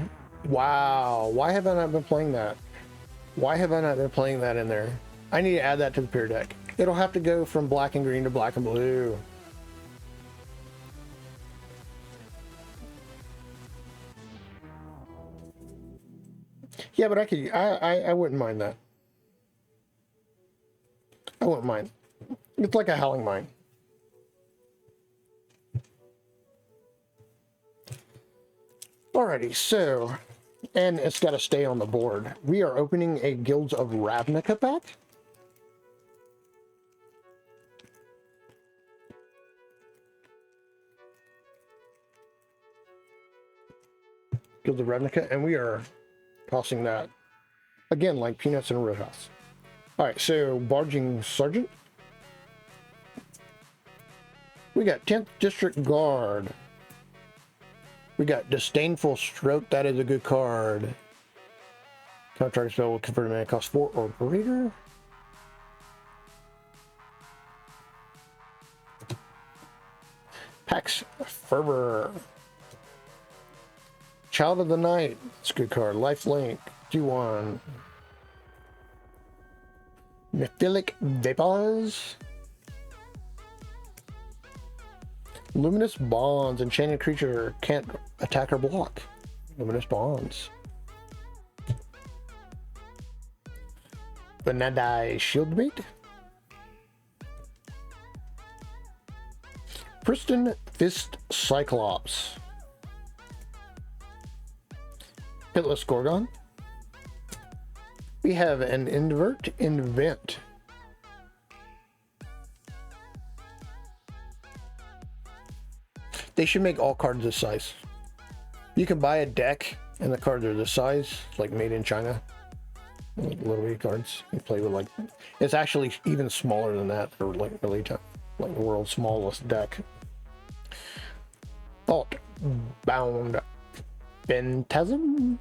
Wow. Why have I not been playing that? Why have I not been playing that in there? I need to add that to the Pier deck. It'll have to go from black and green to black and blue. Yeah, but I wouldn't mind that. I wouldn't mind. It's like a Howling Mine. Alrighty, so, and it's got to stay on the board. We are opening a Guilds of Ravnica pack. Guilds of Ravnica, and we are tossing that again like peanuts in a roadhouse. All right, so Barging Sergeant. We got 10th District Guard. We got Disdainful Stroke. That is a good card. Contract spell will convert a mana cost 4 or greater. Pax Fervor. Child of the Night. It's a good card. Lifelink. G1. Mephilic Vapors. Luminous Bonds. Enchanted creature can't attack or block. Luminous Bonds. Vanadai Shieldmate. Priston Fist Cyclops. Pitless Gorgon. We have an Invent. They should make all cards this size. You can buy a deck and the cards are this size, like made in China. Like little bitty cards. You play with like, it's actually even smaller than that for like really like the world's smallest deck. Thought Bound Phantasm.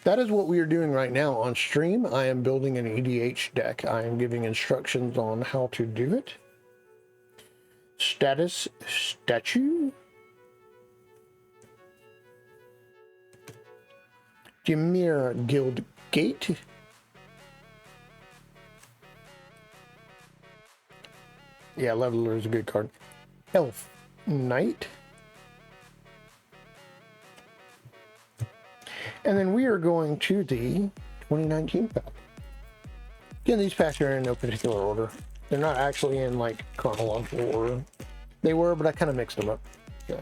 That is what we are doing right now on stream. I am building an EDH deck. I am giving instructions on how to do it. Status Statue. Dimir Guild Gate. Yeah, Leveler is a good card. Elf Knight. And then we are going to the 2019 pack. Again, these packs are in no particular order. They're not actually in like chronological order. They were, but I kind of mixed them up. Yeah.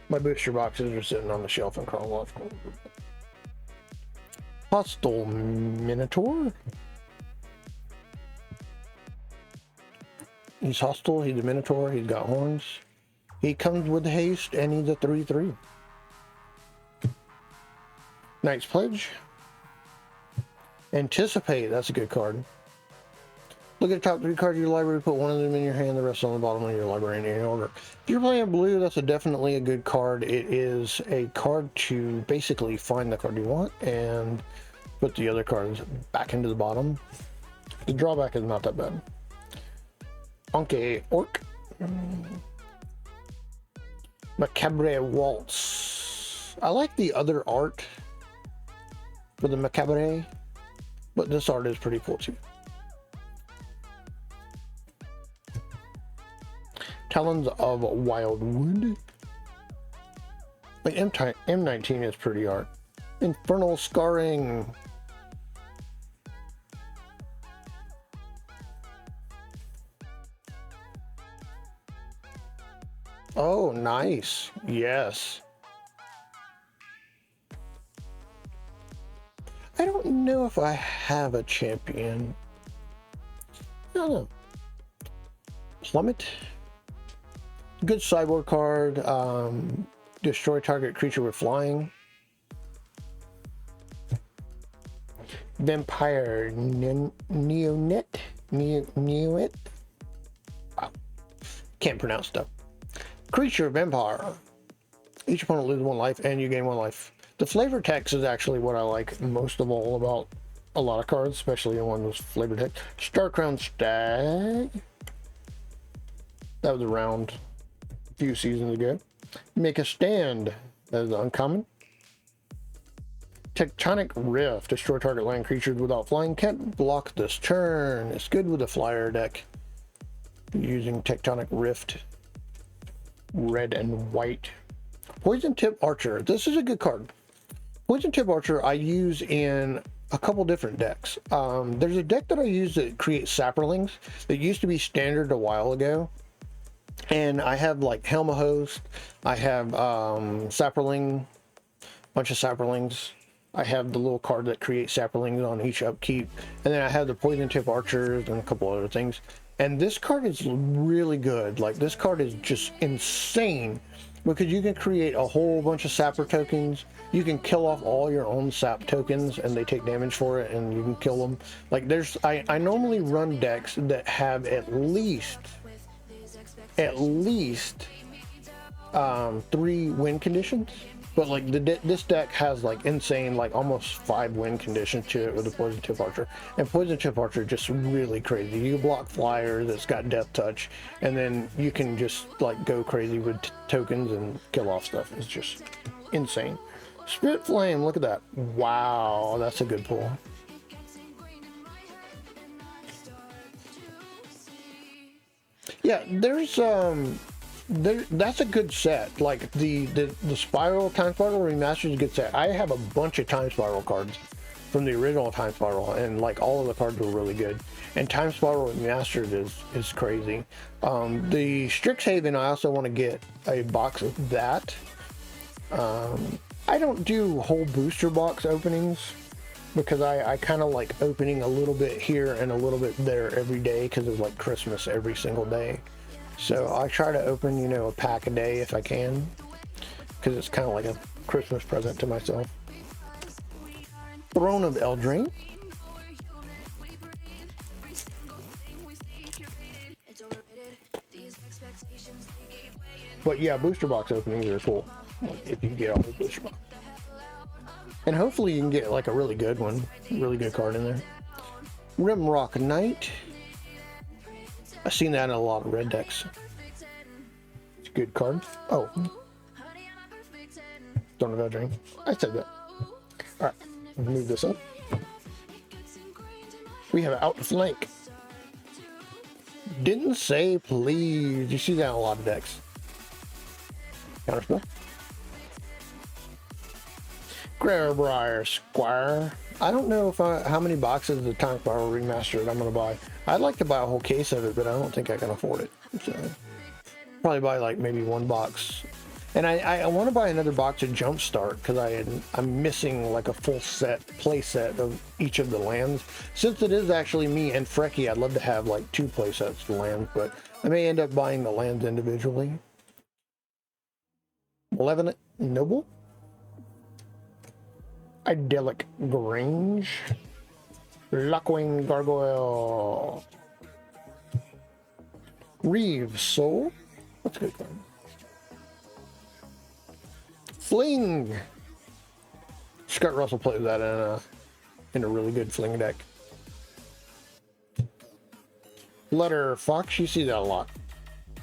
My booster boxes are sitting on the shelf in chronological order. Hostile Minotaur. He's hostile, he's a Minotaur, he's got horns. He comes with haste, and he's a 3/3. Knight's Pledge. Anticipate, that's a good card. Look at the top 3 cards of your library, put one of them in your hand, the rest on the bottom of your library in any order. If you're playing blue, that's definitely a good card. It is a card to basically find the card you want and put the other cards back into the bottom. The drawback is not that bad. Anke Orc. Macabre Waltz. I like the other art for the Macabre, but this art is pretty cool too. Talons of Wildwood. Like M19 is pretty art. Infernal Scarring. Oh, nice. Yes. I don't know if I have a champion. I don't know. Plummet. Good sideboard card. Destroy target creature with flying. Vampire Neonet. Neonet. Wow. Can't pronounce stuff. Creature Vampire. Each opponent loses 1 life and you gain 1 life. The flavor text is actually what I like most of all about a lot of cards, especially the one with flavor text. Starcrown Stag. That was around a few seasons ago. Make a Stand. That is uncommon. Tectonic Rift. Destroy target land creatures without flying. Can't block this turn. It's good with a flyer deck. Using Tectonic Rift. Red and white. Poison Tip Archer. This is a good card. Poison Tip Archer I use in a couple different decks. There's a deck that I use that creates Saprolings that used to be standard a while ago. And I have like Helma Host. I have Saproling. Bunch of Saprolings. I have the little card that creates Saprolings on each upkeep. And then I have the Poison Tip Archers and a couple other things. And this card is really good. Like, this card is just insane because you can create a whole bunch of Sapper tokens. You can kill off all your own Sap tokens and they take damage for it and you can kill them. Like, I normally run decks that have at least 3 win conditions. But like this deck has like insane, like almost 5 win conditions to it with the Poison Tip Archer. And Poison Tip Archer is just really crazy. You block flyer that's got Death Touch, and then you can just like go crazy with tokens and kill off stuff. It's just insane. Spirit Flame, look at that. Wow, that's a good pull. Yeah, there's that's a good set. Like the Spiral, Time Spiral Remastered is a good set. I have a bunch of Time Spiral cards from the original Time Spiral, and like all of the cards were really good. And Time Spiral Remastered is crazy. The Strixhaven, I also want to get a box of that. I don't do whole booster box openings because I kind of like opening a little bit here and a little bit there every day because it's like Christmas every single day. So I try to open, you know, a pack a day if I can, because it's kind of like a Christmas present to myself. Throne of Eldraine. But yeah, booster box openings are cool, if you get all the booster box. And hopefully you can get like a really good one, really good card in there. Rimrock Knight. I've seen that in a lot of red decks. It's a good card. Oh. Throne of Eldraine. I said that. Alright, move this up. We have Outflank. Didn't say please. You see that in a lot of decks. Counterspell. Grarebriar Squire. I don't know if how many boxes of the Time Spiral Remastered I'm going to buy. I'd like to buy a whole case of it, but I don't think I can afford it. So, probably buy like maybe 1 box. And I want to buy another box of Jumpstart because I'm missing like a full play set of each of the lands. Since it is actually me and Frecky, I'd love to have like 2 play sets of lands, but I may end up buying the lands individually. Malevolent Noble. Idyllic Grange. Lockwing Gargoyle. Reeve Soul. That's a good card. Fling. Scott Russell plays that in a really good Fling deck. Letter Fox, you see that a lot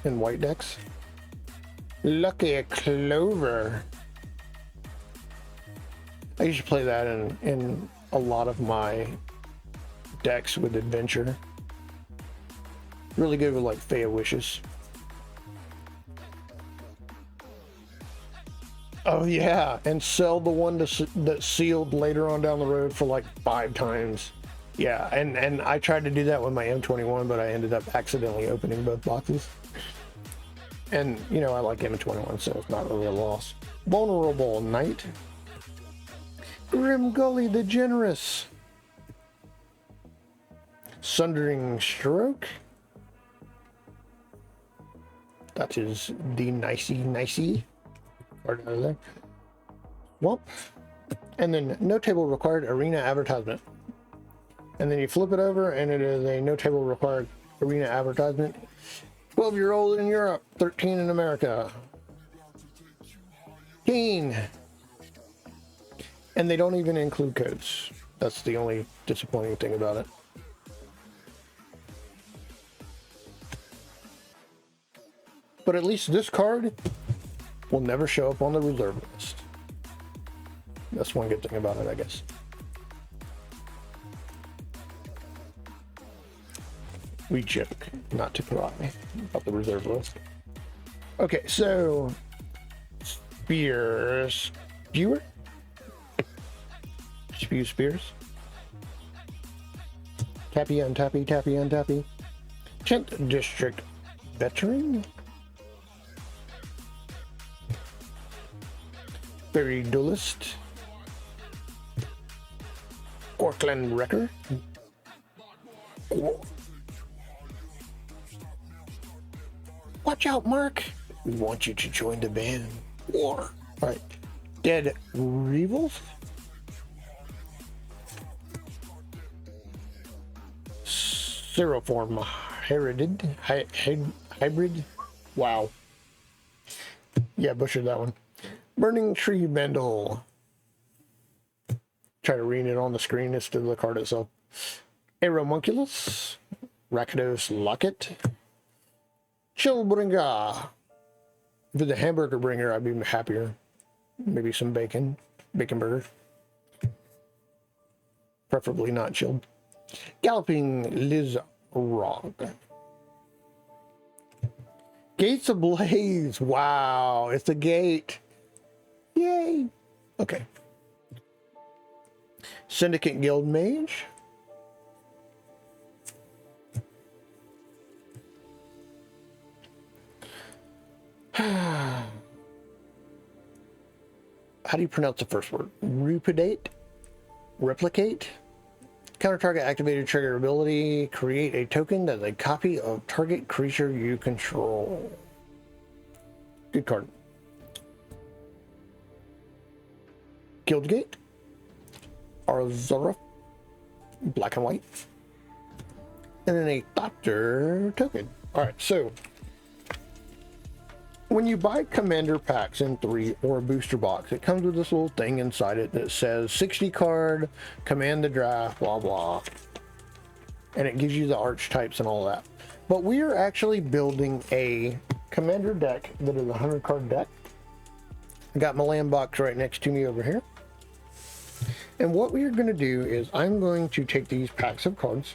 in white decks. Lucky Clover. I used to play that in a lot of my decks with Adventure. Really good with like Fey Wishes. Oh yeah, and sell the one that's sealed later on down the road for like 5 times. Yeah, and I tried to do that with my M21, but I ended up accidentally opening both boxes. And you know, I like M21, so it's not really a loss. Vulnerable Knight. Grim Gully the Generous. Sundering Stroke. That is the nicey card out of there. Well, and then no table required arena advertisement. And then you flip it over and it is a no table required arena advertisement. 12-year-old in Europe, 13 in America. Keen. And they don't even include codes. That's the only disappointing thing about it. But at least this card will never show up on the reserve list. That's one good thing about it, I guess. We joke, not to cry about the reserve list. Okay, so Spears. Spewer? Spears. Tappy, untappy, tappy, untappy. 10th District Veteran. Fairy Duelist. Orkland Wrecker. Watch out, Mark. We want you to join the band. War. Alright. Dead Revels. Seroform Hybrid. Wow. Yeah, butchered that one. Burning Tree Bundle. Try to read it on the screen instead of the card itself. Aeromunculus. Rakdos Locket. Chillbringer. If it's a hamburger bringer, I'd be happier. Maybe some bacon. Bacon burger. Preferably not chilled. Galloping Lizrog. Gates Ablaze. Wow, it's a gate. Yay. Okay. Syndicate Guild Mage. How do you pronounce the first word? Replicate? Counter target activated trigger ability. Create a token that's a copy of target creature you control. Good card. Guildgate. Arzura. Black and white. And then a Doctor token. Alright, so when you buy commander packs in 3 or a booster box, it comes with this little thing inside it that says 60 card, command the draft, blah blah. And it gives you the archetypes and all that. But we are actually building a commander deck that is a 100 card deck. I got my land box right next to me over here. And what we are going to do is I'm going to take these packs of cards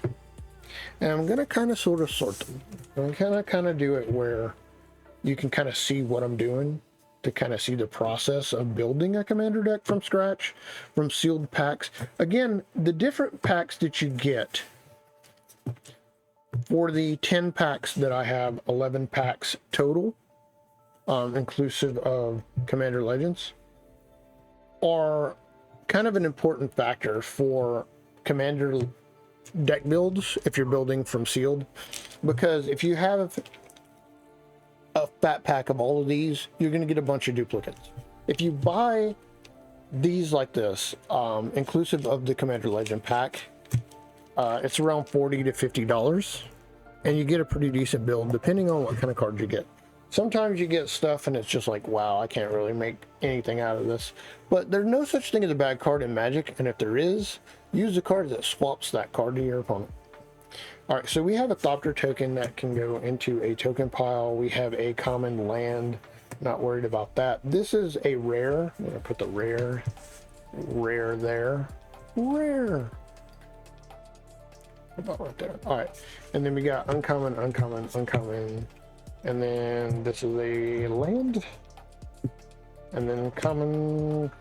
and I'm going to kind of sort of sort them. I'm going to kind of do it where you can kind of see what I'm doing, to kind of see the process of building a commander deck from scratch, from sealed packs. Again, the different packs that you get for the 10 packs that I have, 11 packs total, inclusive of Commander Legends, are kind of an important factor for commander deck builds if you're building from sealed. Because if you have a fat pack of all of these, you're going to get a bunch of duplicates. If you buy these like this, inclusive of the Commander Legend pack, it's around $40 to $50, and you get a pretty decent build depending on what kind of cards you get. Sometimes you get stuff and it's just like, wow, I can't really make anything out of this. But there's no such thing as a bad card in Magic, and if there is, use the card that swaps that card to your opponent. Alright, so we have a Thopter token that can go into a token pile. We have a common land, not worried about that. This is a rare. I'm going to put the rare there. Rare. About right there. Alright, and then we got uncommon, uncommon, uncommon. And then this is a land. And then common.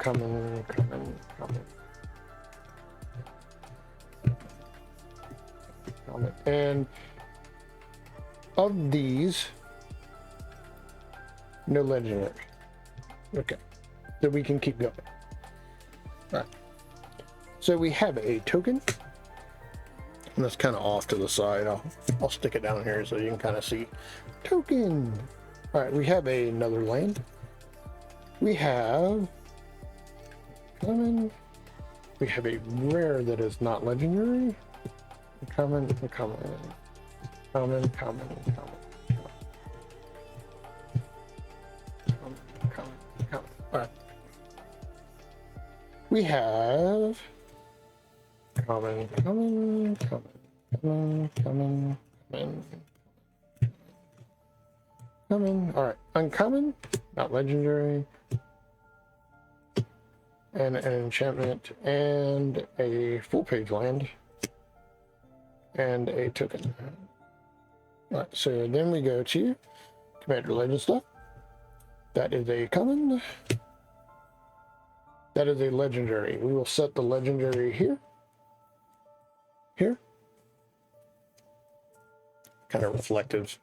And of these, no legendary. Okay, so we can keep going. All right. So we have a token. And that's kind of off to the side. I'll stick it down here so you can kind of see. Token. All right, we have another land. We have common. We have a rare that is not legendary. Common. All right. We have common. All right, uncommon, not legendary, and an enchantment, and a full page land, and a token. All right, so then we go to Commander Legend stuff. That is a common. That is a legendary. We will set the legendary here. Here. Kind of reflective.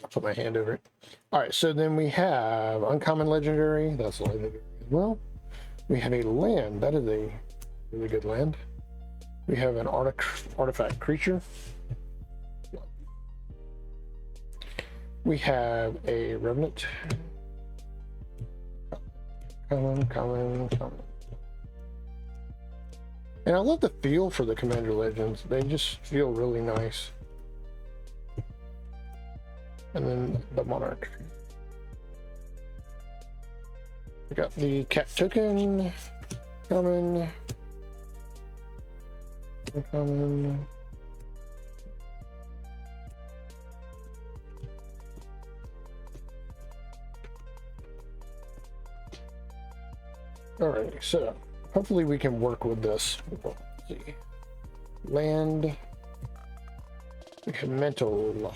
I'll put my hand over it. All right, so then we have uncommon legendary. That's a legendary as well. We have a land. That is a really good land. We have an artifact creature. We have a revenant. Common. And I love the feel for the Commander Legends. They just feel really nice. And then the Monarch. We got the cat token. Common. Alright, so hopefully we can work with this. Let's see. Land. We have mental.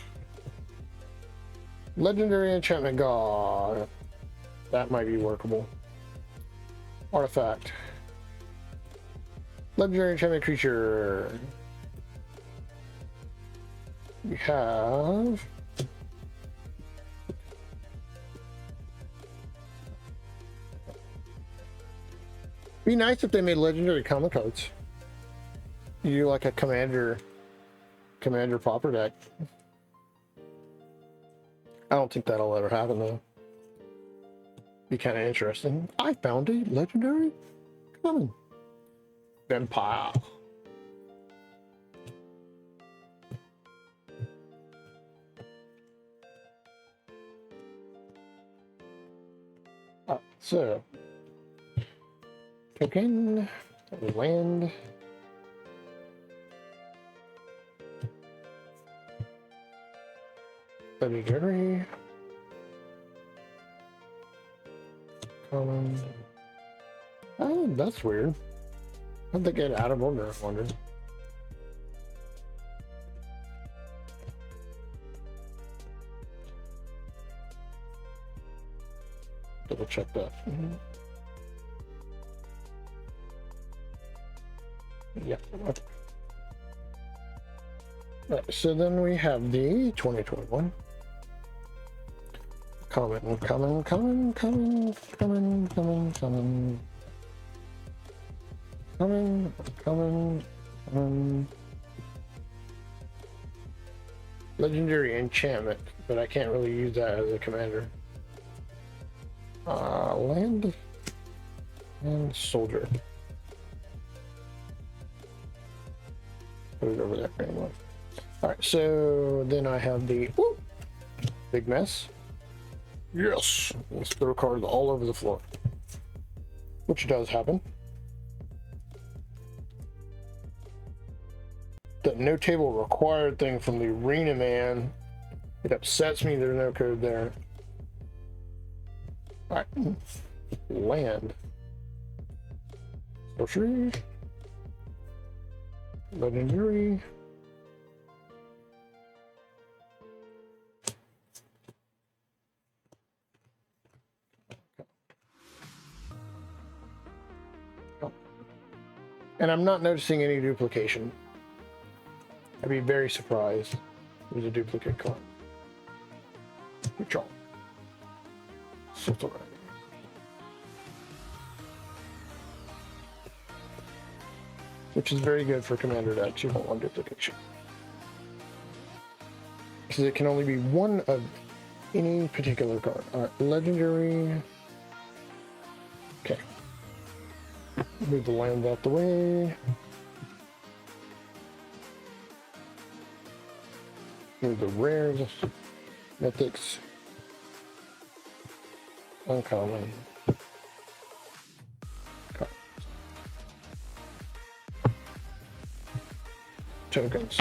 Legendary enchantment god. That might be workable. Artifact. Legendary enchantment creature. We have be nice if they made legendary common cards. You do like a commander popper deck. I don't think that'll ever happen though. Be kind of interesting. I found a legendary common vampire. So token, land, legendary, common. Oh, that's weird. How'd they get out of order, I wonder. Double check that. Yeah. Right, so then we have the 2021. Common. Legendary enchantment, but I can't really use that as a commander. Land and soldier. Put it over there anyway. All right, so then I have the big mess. Yes, let's throw cards all over the floor, which does happen. The no table required thing from the arena, man. It upsets me there's no code there. All right, land. Sorcery. Legendary. And I'm not noticing any duplication. I'd be very surprised if there's a duplicate card. Good job. Sort around. Which is very good for commander decks. You don't want duplication. Because it can only be one of any particular card. Legendary. Okay. Move the land out the way. Move the rares. Mythics. Uncommon. Tokens.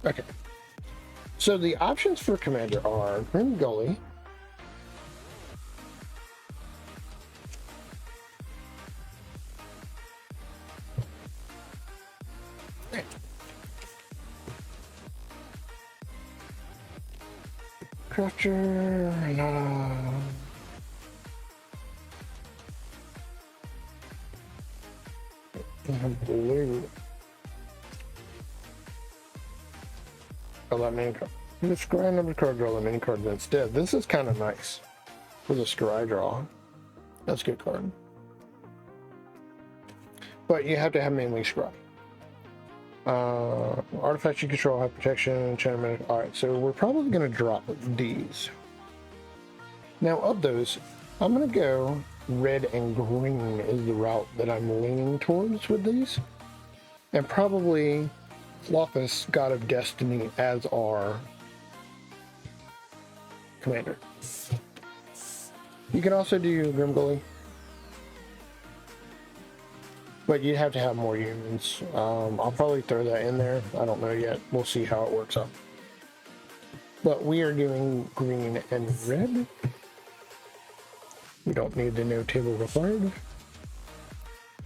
Okay. So the options for commander are Grim Gully, Crafter, blue. Oh, that main card. Just scry number card, draw the main card instead. This is kind of nice for the scry draw. That's a good card. But you have to have mainly scry. Artifacts you control have protection, enchantment. Alright, so we're probably going to drop these. Now, of those, I'm going to go red and green is the route that I'm leaning towards with these. And probably Flophus, God of Destiny, as our commander. You can also do Grimgully, but you'd have to have more humans. I'll probably throw that in there. I don't know yet. We'll see how it works out. But we are doing green and red. We don't need the no table required.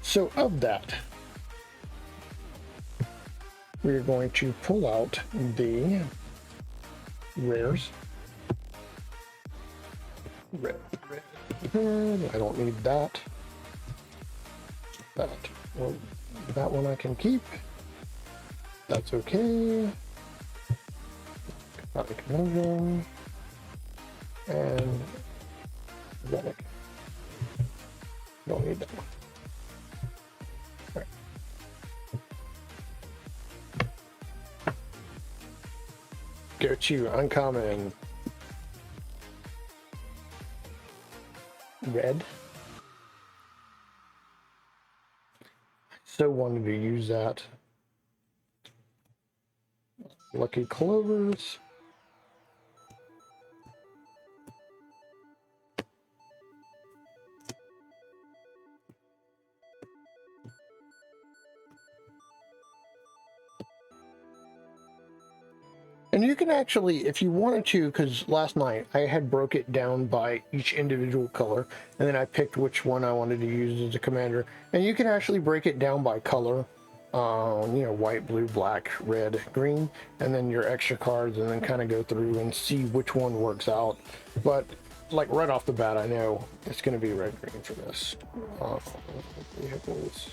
So of that, we're going to pull out the rares. Red. I don't need that. That. Well, that one I can keep. That's okay. Conundrum. And Vedic. Don't need that one. Right. Go to uncommon. Red. So wanted to use that. Lucky Clovers. And you can actually, if you wanted to, because last night I had broke it down by each individual color, and then I picked which one I wanted to use as a commander. And you can actually break it down by color, you know, white, blue, black, red, green, and then your extra cards, and then kind of go through and see which one works out. But like right off the bat, I know it's going to be red, green for this. Vehicles.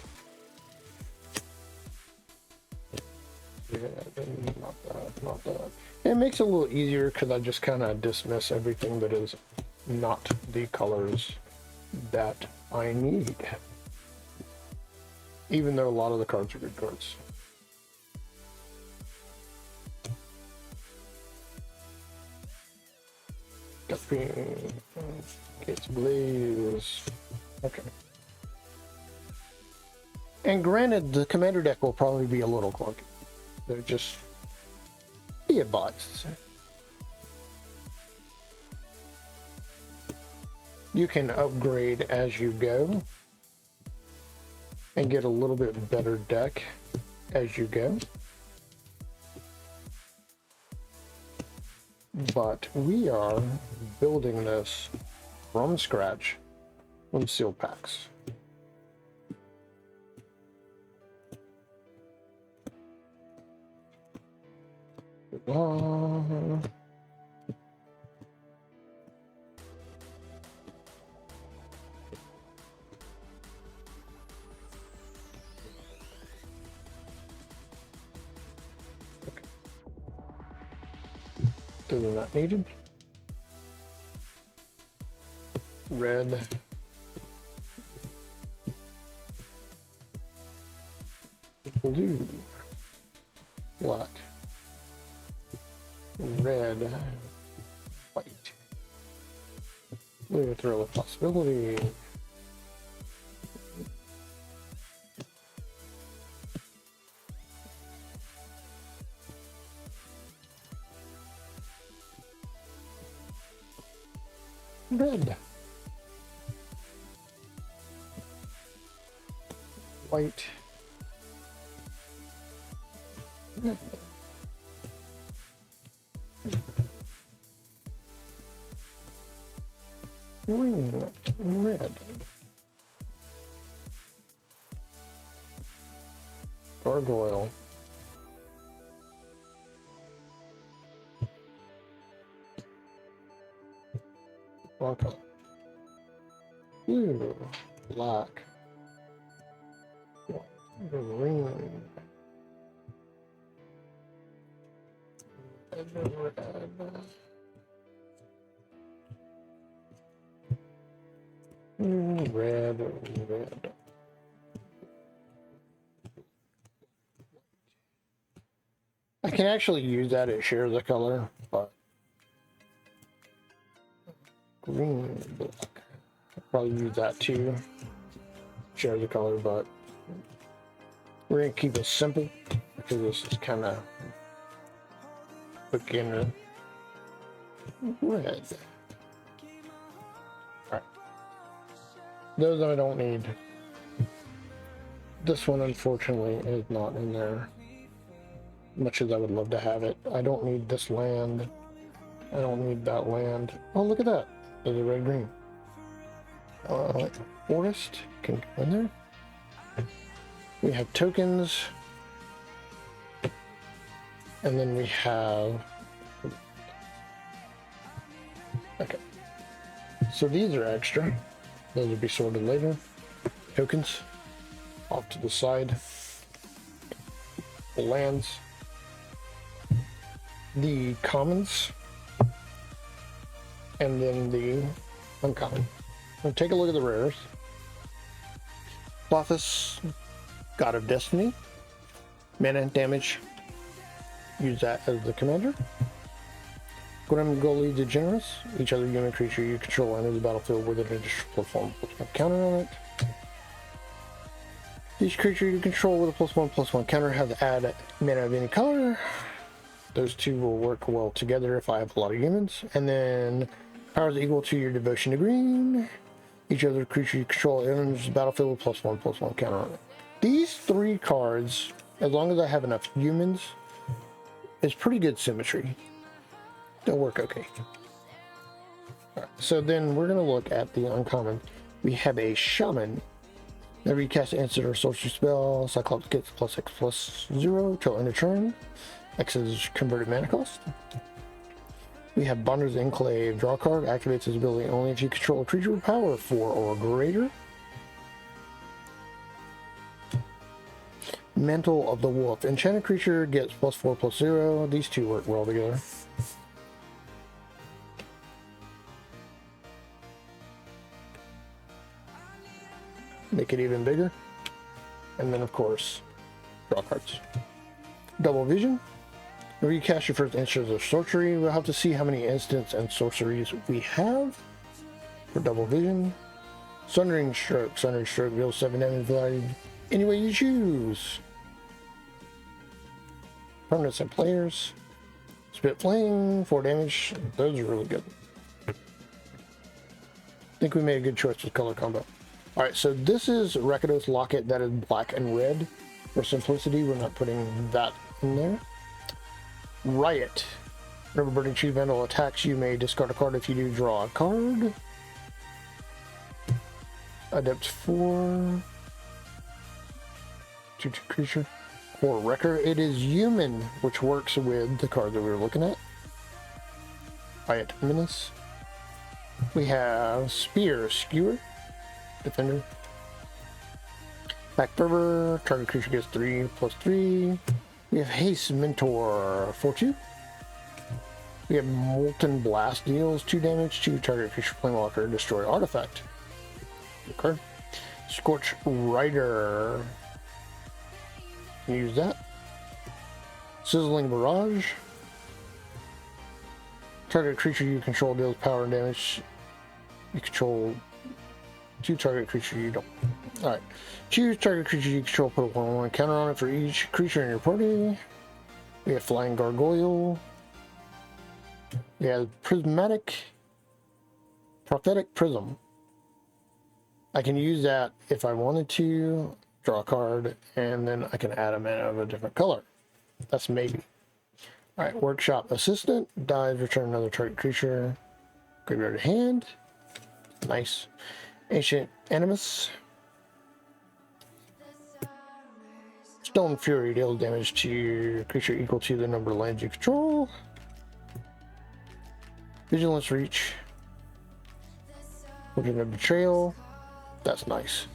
Yeah, not that. It makes it a little easier because I just kind of dismiss everything that is not the colors that I need. Even though a lot of the cards are good cards. Gates Blaze. Okay. And granted, the commander deck will probably be a little clunky. They're just be advised. You can upgrade as you go and get a little bit better deck as you go. But we are building this from scratch from sealed packs. Those are not needed. Red. Blue. Black. Red. White. We're gonna throw a possibility. Red. White. Red. Green. Red. Gargoyle. Welcome. Blue. Black. Green. Red. Red. I can actually use that as share the color, but green, black. I'll probably use that too. Share the color, but we're gonna keep it simple because this is kind of beginner. Red. Alright. Those I don't need. This one unfortunately is not in there. Much as I would love to have it. I don't need this land. I don't need that land. Oh, look at that. There's a red green. Forest can go in there. We have tokens. And then we have... Okay. So these are extra. Those will be sorted later. Tokens. Off to the side. Lands. The commons. And then the uncommon. Now take a look at the rares. Lothus, God of Destiny. Mana damage. Use that as the commander. Grim Gully Degenerous. Each other human creature you control enters the battlefield with an additional +1/+1 counter on it. Each creature you control with a +1/+1 counter has add mana of any color. Those two will work well together if I have a lot of humans. And then powers equal to your devotion to green. Each other creature you control enters the battlefield with +1/+1 counter on it. These three cards, as long as I have enough humans, is pretty good symmetry. They'll work okay. Alright, so then we're going to look at the uncommon. We have a shaman. Whenever you cast an instant or sorcery spell, Cyclops gets +X/+0 till end of turn. X is converted mana cost. We have Bonder's Enclave. Draw a card. Activates his ability only if you control a creature with power 4 or greater. Mantle of the Wolf. Enchanted creature gets +4/+0. These two work well together. Make it even bigger. And then, of course, draw cards. Double Vision. Whenever you cast your first instance of sorcery, we'll have to see how many instants and sorceries we have for Double Vision. Sundering Stroke. Sundering Stroke deals 7 damage value any way you choose. Permanents and players. Spit Flame, 4 damage. Those are really good. I think we made a good choice with color combo. Alright, so this is Rakdos Locket that is black and red. For simplicity, we're not putting that in there. Riot. Whenever Burning Tree Vandal attacks, you may discard a card. If you do, draw a card. Adept 4. 2/2 creature. For Wrecker, it is human, which works with the card that we were looking at. Riot Menace. We have Spear Skewer. Defender. Back Fervor. Target creature gets 3/3. We have Haste Mentor 4/2. We have Molten Blast deals 2 damage to target creature, planeswalker, destroy artifact. Good card. Scorch Rider. Use that. Sizzling Barrage. Target creature you control deals power and damage. You control 2 target creature you don't. Alright. Choose target creature you control, put a 1/1 counter on it for each creature in your party. We have Flying Gargoyle. We have Prismatic Prophetic Prism. I can use that if I wanted to, draw a card, and then I can add a mana of a different color. That's maybe. Alright, Workshop Assistant. Dies, return another target creature. Graveyard to hand. Nice. Ancient Animus. Stone Fury deals damage to your creature equal to the number of lands you control. Vigilance Reach. We're gonna Betrayal. That's nice.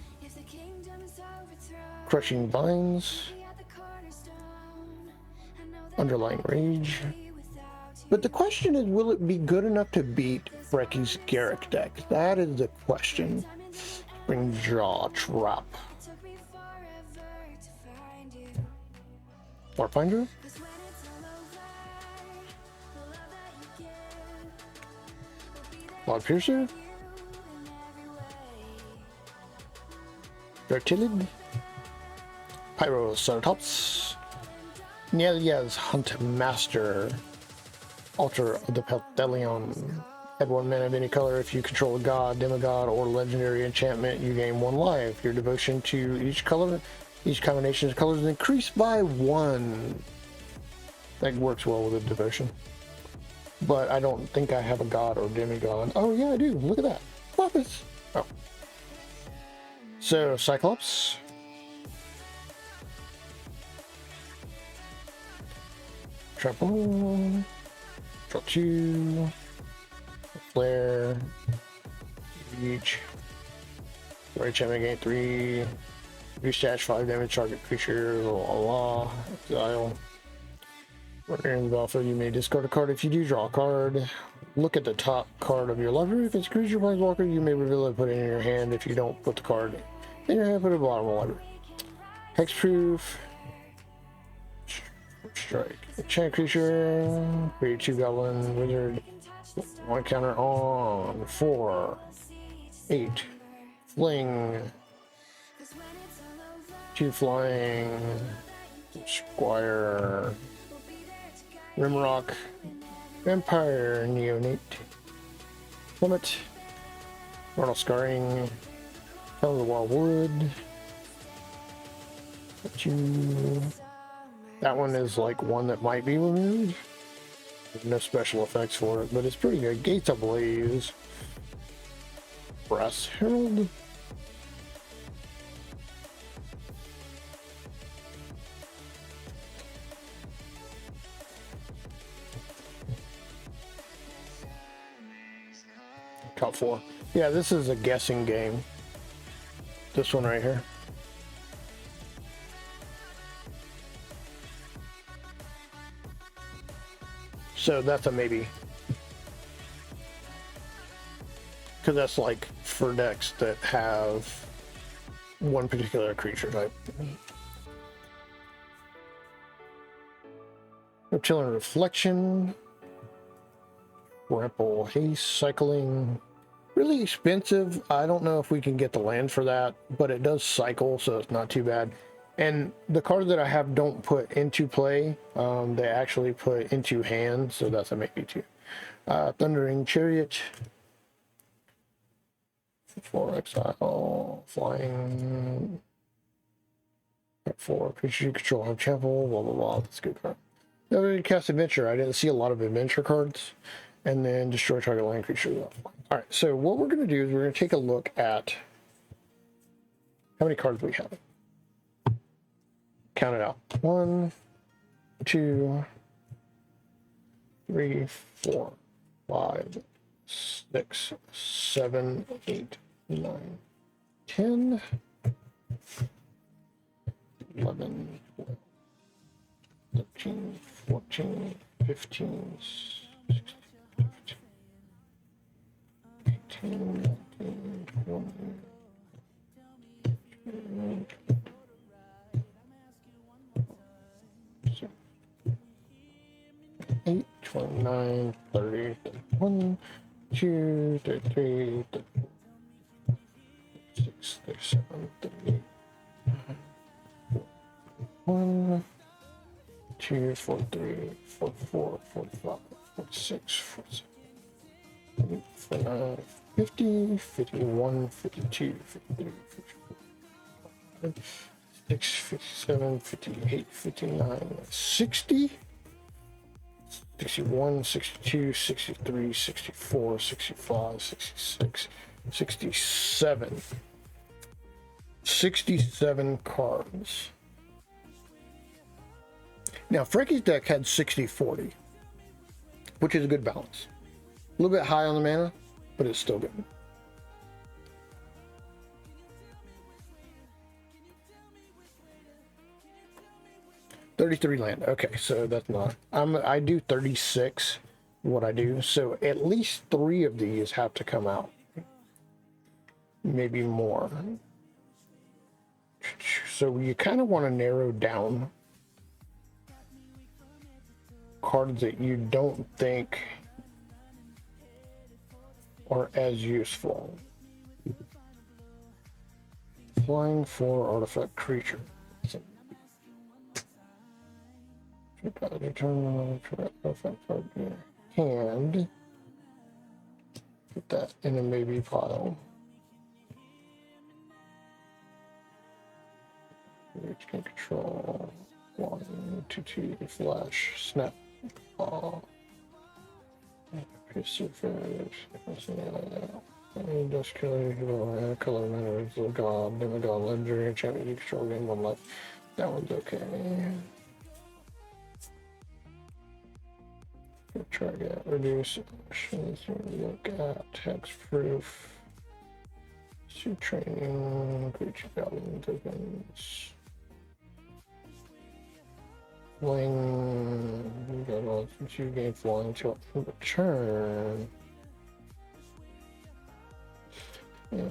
Crushing Vines. Underlying Rage. But the question is, will it be good enough to beat Brecky's Garrick deck? That is the question. Spring Jaw Trap. Warfinder. Cloud Piercer. Vertilid. Pyroceratops. Nelia's Hunt Master. Altar of the Pelthelion. Add 1 mana of any color. If you control a god, demigod, or legendary enchantment, you gain 1 life. Your devotion to each color, each combination of colors is increased by 1. That works well with a devotion. But I don't think I have a god or demigod. Oh yeah, I do. Look at that. Puppets. Oh. So, Cyclops. Trample. Draw 2. Flare. Reach. Right enchantment gain 3. Restash 5 damage target creature. La. Exile. During the battlefield, you may discard a card. If you do, draw a card. Look at the top card of your library. If it's a creature planeswalker, you may reveal it, put it in your hand. If you don't, put the card in your hand, put it at the bottom of the library. Hexproof. Strike. Enchant creature. Create 2 goblin wizard. 1 counter on 4. 8. Fling. 2 flying. Squire. Rimrock. Vampire Neonate. Plummet. Mortal Scarring. Hell of the Wild Wood. 2. That one is like one that might be removed. There's no special effects for it, but it's pretty good. Gates Ablaze. Brass Herald. Top 4. Yeah, this is a guessing game. This one right here. So that's a maybe. Because that's like for decks that have one particular creature type. Reptilian Reflection. Ripple Haste Cycling. Really expensive. I don't know if we can get the land for that, but it does cycle, so it's not too bad. And the cards that I have don't put into play. They actually put into hand, so that's a maybe too. Thundering Chariot. 4 exile. Flying. 4 creatures you control have trample. Blah blah blah. That's a good card. Now cast Adventure. I didn't see a lot of adventure cards. And then destroy target land creature. All right, so what we're going to do is we're going to take a look at how many cards we have. Count it out. 1, 2, 3, 4, 5, 6, 7, 8, 9, 10, 11, 12, 13, 14, 15, 18, 19, 20. 8, 29, 30, 31, 2, 33, 36, 37, 38, 1, 2, 43, 44, 45, 46, 47, 49, 50, 51, 52, 53, 54, 56, 57, 58, 59, 60. 61, 62, 63, 64, 65, 66, 67. 67 cards. Now, Frankie's deck had 60-40, which is a good balance. A little bit high on the mana, but it's still good. $33 land. Okay, so that's not. I do 36. What I do, so at least 3 of these have to come out. Maybe more. So you kind of want to narrow down cards that you don't think are as useful. Flying 4 artifact creature. Determine artifact card in your hand. Put that in a maybe pile. Which can control 1, 2, 2, flash, snap, industrial color matters, god, demigod, legendary, enchantment, you control game 1 life. That one's okay. Try to get reduce options, look at text proof. See training, creature value tokens. Flying, you got all since you gain flying till from the turn. Yeah.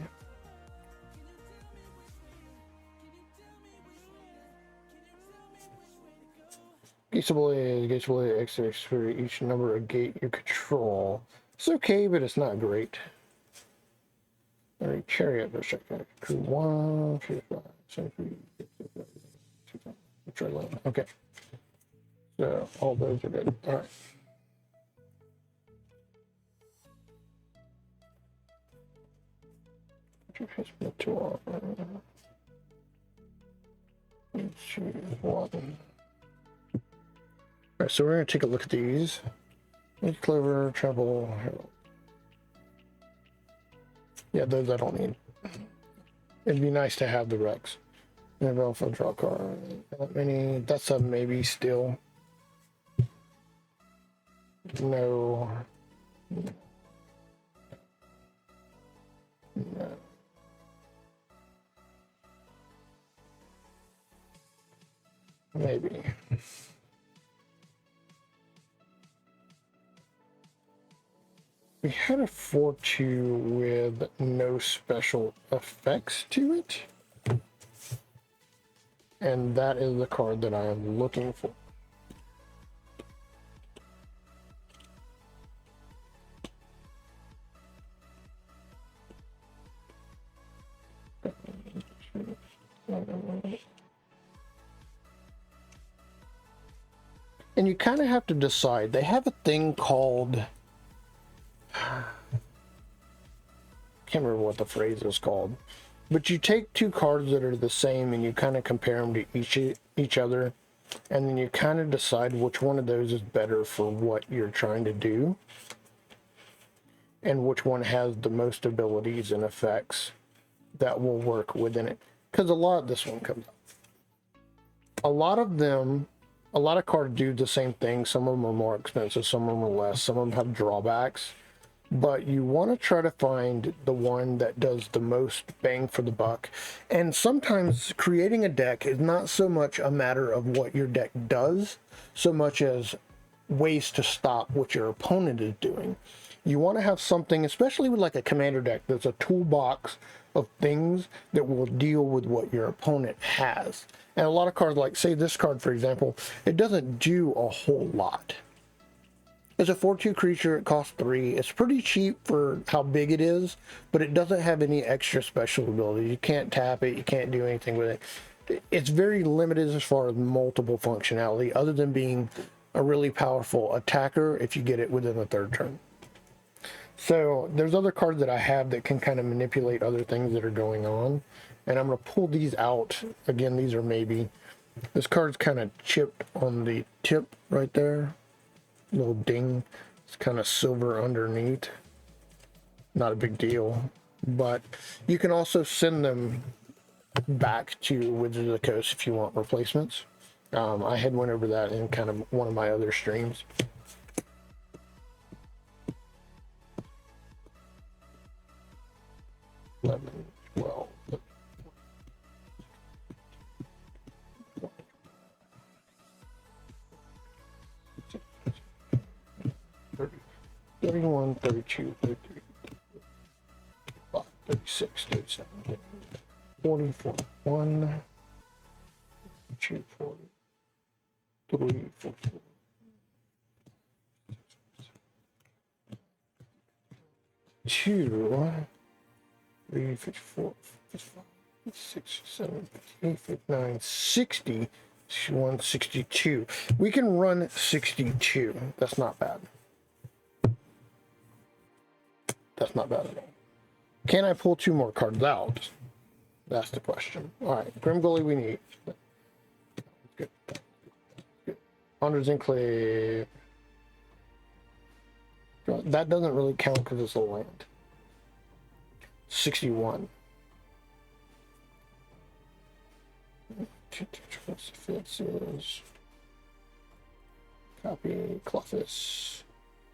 Gates ability X for each number of gate you control. It's okay, but it's not great. Alright, chariot, let's check that. Crew 1, 5, 7, okay. So all those are good. Alright. Choose 1. Alright, so we're going to take a look at these. Clover, Travel, Herald. Yeah, those I don't need. It'd be nice to have the Rex. And also draw card. Not many. That's a maybe still. No. No. Maybe. We had a 4-2 with no special effects to it. And that is the card that I am looking for. And you kind of have to decide. They have a thing called... can't remember what the phrase is called, but you take 2 cards that are the same and you kind of compare them to each other, and then you kind of decide which one of those is better for what you're trying to do, and which one has the most abilities and effects that will work within it. Because a lot of this one comes up. A lot of cards do the same thing. Some of them are more expensive, some of them are less, some of them have drawbacks. But you want to try to find the one that does the most bang for the buck. And sometimes creating a deck is not so much a matter of what your deck does, so much as ways to stop what your opponent is doing. You want to have something, especially with like a commander deck, there's a toolbox of things that will deal with what your opponent has. And a lot of cards, like say this card, for example, it doesn't do a whole lot. It's a 4/2 creature, it costs 3. It's pretty cheap for how big it is, but it doesn't have any extra special abilities. You can't tap it, you can't do anything with it. It's very limited as far as multiple functionality, other than being a really powerful attacker if you get it within the 3rd turn. So there's other cards that I have that can kind of manipulate other things that are going on. And I'm going to pull these out. Again, these are maybe. This card's kind of chipped on the tip right there. Little ding. It's kind of silver underneath. Not a big deal. But you can also send them back to Wizards of the Coast if you want replacements. I had went over that in kind of one of my other streams. 11, 12, 30, 31, 32, 33, 35, 36, 37, 40, 41, 42, 43, 44. 2, 3, 54, 55, 56, 57, 58, 59, 60, 162. We can run 62. That's not bad. That's not bad at all. Can I pull 2 more cards out? That's the question. All right, Grim Gully we need. Good. Good. Honors Enclave. That doesn't really count because it's a land. 61. Fences. Copy Clefus.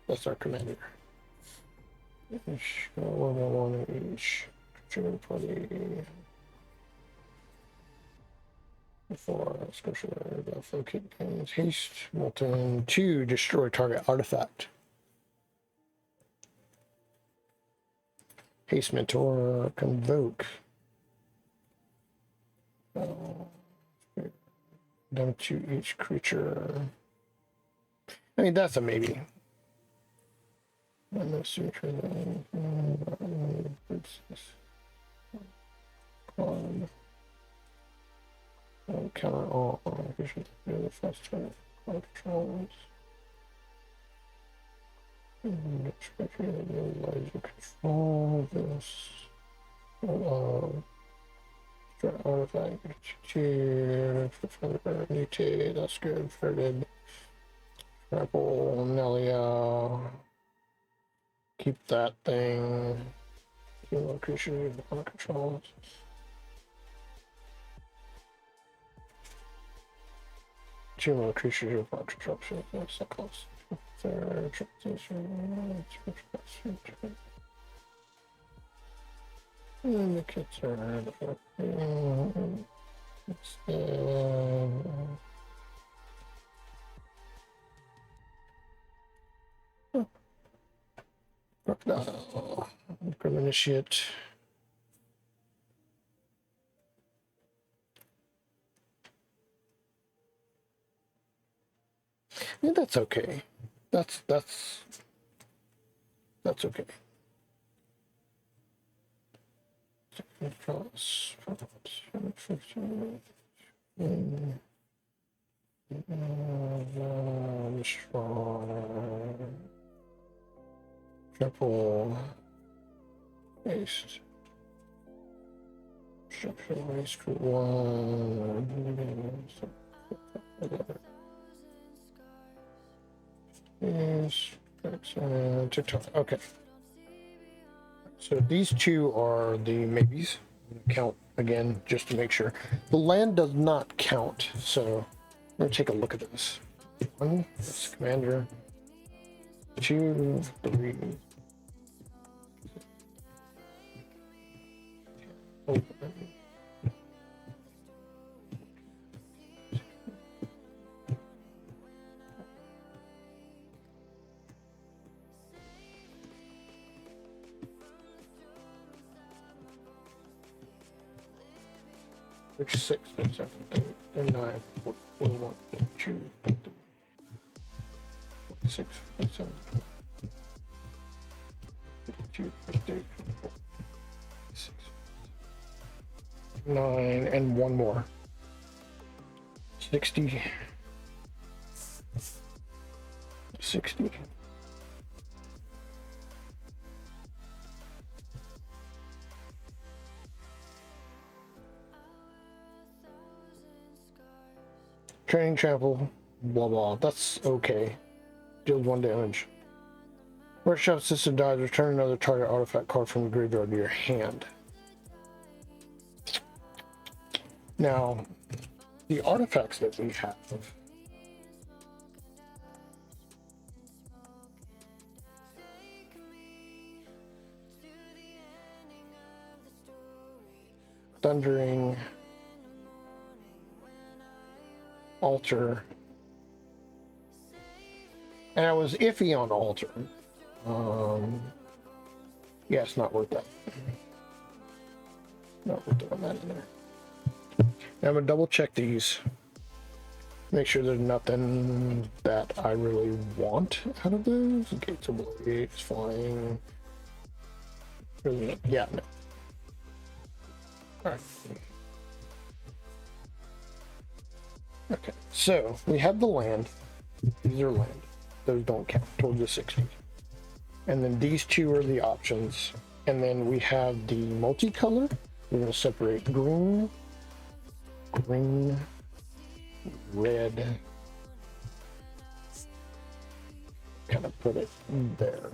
That's our commander. One each. German party. 4 special focus gains. Haste. Molten. 2 destroy target artifact. Haste Mentor, Convoke. Down to each creature. I mean, that's a maybe. I'm not sure. Counter all creatures. The first turn. Controls. Control this. Artifact. Mutate. That's good. Ferded. Triple. Nelia. Keep that thing. Hero creature on controls. Two more creatures with block disruption. That's so close. Third transition. And the kids are Crocodile. Grim Initiate. Yeah, that's okay. That's okay. Triple haste. Structure waste for 1. Yes, TikTok. Okay. So these 2 are the maybes. Count again just to make sure. The land does not count, so I'm going to take a look at this. 1, that's commander. 2, 3. Open. 6, 7, 8, 9, 41, 42, 6, 7, 52, 58, 6, 9, and one more. 60. 60. Training chapel, blah blah. That's okay. Deals 1 damage. Workshop system dies. Return another target artifact card from the graveyard to your hand. Now, the artifacts that we have. Thundering. Altar. And I was iffy on altar. Yeah, it's not worth that. Not worth throwing that in there. Now I'm gonna double check these. Make sure there's nothing that I really want out of those. Gates of Blades, flying. Really, yeah, no. Alright. Okay, so we have the land. These are land. Those don't count towards the 60. And then these two are the options. And then we have the multicolor. We're going to separate green, green, red. Kind of put it there.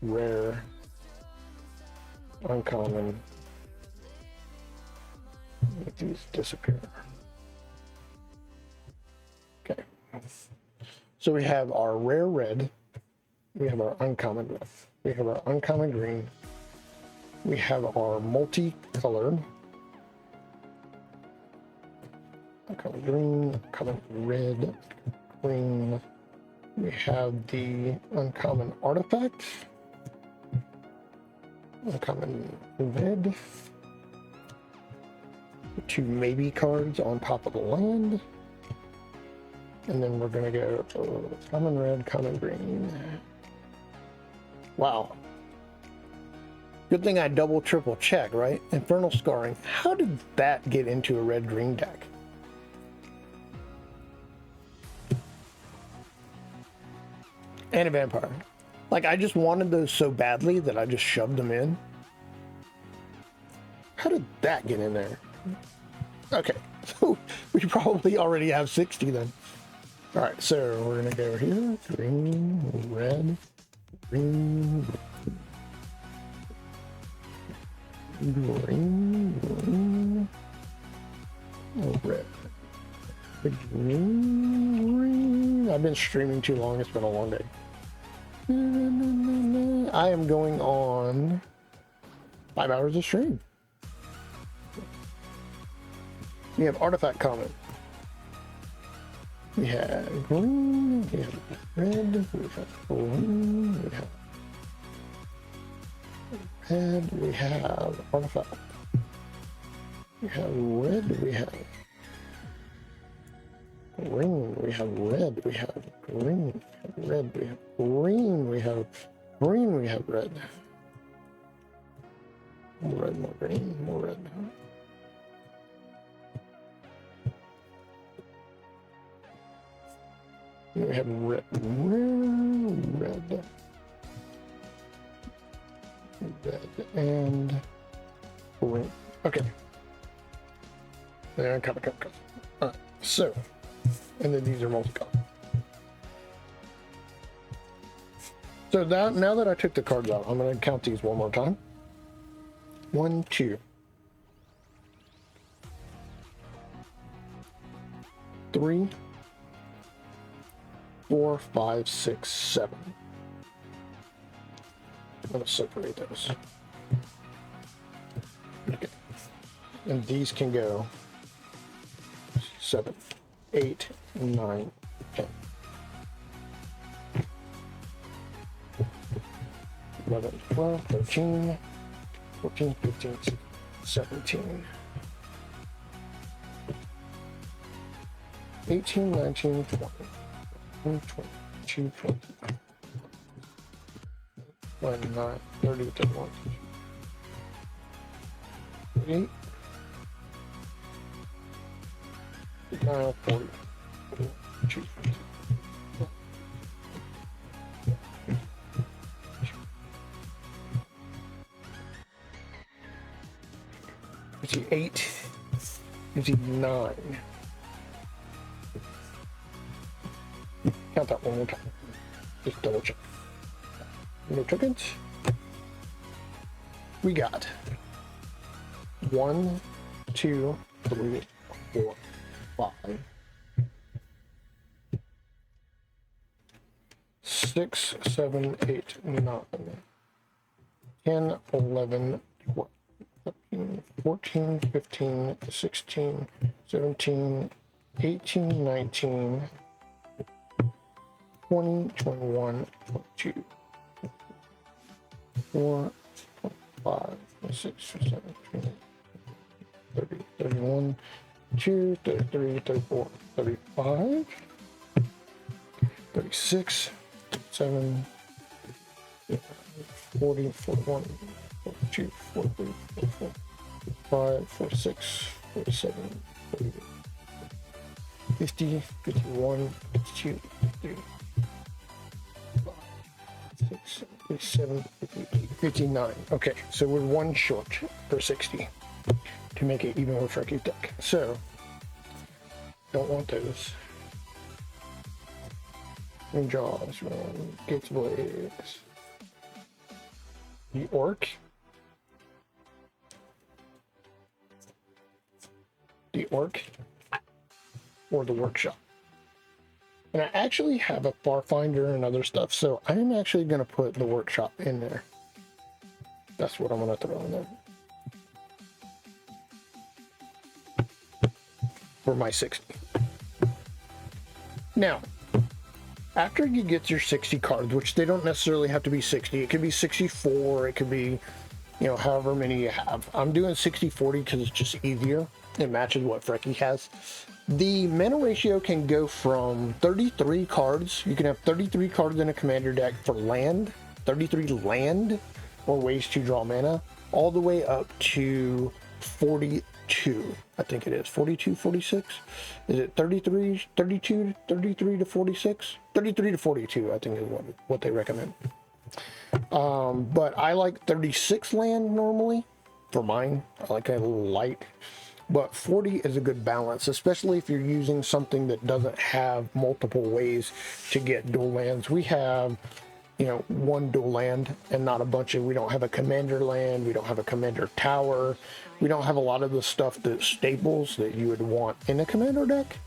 Rare, uncommon. Make these disappear. Okay. So we have our rare red. We have our uncommon red. We have our uncommon green. We have our multicolored. Uncommon green, uncommon red, green. We have the uncommon artifact. Uncommon red. 2 maybe cards on top of the land. And then we're gonna go common red, common green. Wow. Good thing I double triple check, right? Infernal Scarring. How did that get into a red green deck? And a vampire. Like, I just wanted those so badly that I just shoved them in. How did that get in there? Okay, so we probably already have 60 then. All right, so we're gonna go here, green, red, green, green, green, oh, red, green, green. I've been streaming too long, it's been a long day. I am going on 5 hours of stream. We have artifact common. We have green, we have red, we have green, we have red, we have artifact. We have red, we have green, we have red, we have green, we have red, we have green, we have green, we have red. More red, more green, more red. We have red, red, and green. Okay. And come. All right. So, and then these are multicolored. So now that I took the cards out, I'm going to count these one more time. 1, 2, 3, 4, 5, 6, 7. I'm going to separate those. Okay. And these can go 7, 8, 9, 10. 11, 12, 13, 14, 15, 17. 18, 19, 20, 22, 20, 29, 30, 31, 38, 39, 40, 42, 58, 59. Count that one more time. Just double check. No tokens. We got 1, 2, 3, 4, 5, 6, 7, 8, 9, 10, 11, 12, 13, 14, 15, 16, 17, 18, 19, 20, 21, 22, 24, 25, 26, 27, 28, 30, 31, 32, 33, 34, 35, 36, 37, 40, 41, 42, 43, 44, 45, 46, 47, 48, 50, 51, 52, 53, 56, 57, 58, 59. Okay, so we're one short for 60 to make it even with Frankie's deck. So, don't want those. Jaws, Gates Blades. The Orc. The Orc. Or the Workshop. And I actually have a Farfinder and other stuff, so I'm actually going to put the Workshop in there. That's what I'm going to throw in there. For my 60. Now, after you get your 60 cards, which they don't necessarily have to be 60, it could be 64, it could be, you know, however many you have. I'm doing 60-40 because it's just easier. It matches what Frecky has. The mana ratio can go from 33 cards. You can have 33 cards in a commander deck for land, 33 land, or ways to draw mana, all the way up to 42, I think it is. 42, 46? Is it 33, 32, 33 to 46? 33 to 42, I think is what they recommend. But I like 36 land normally for mine. I like it a little light. But 40 is a good balance, especially if you're using something that doesn't have multiple ways to get dual lands. We have, you know, one dual land and not a bunch of, we don't have a commander land, we don't have a commander tower, we don't have a lot of the stuff that staples that you would want in a commander deck.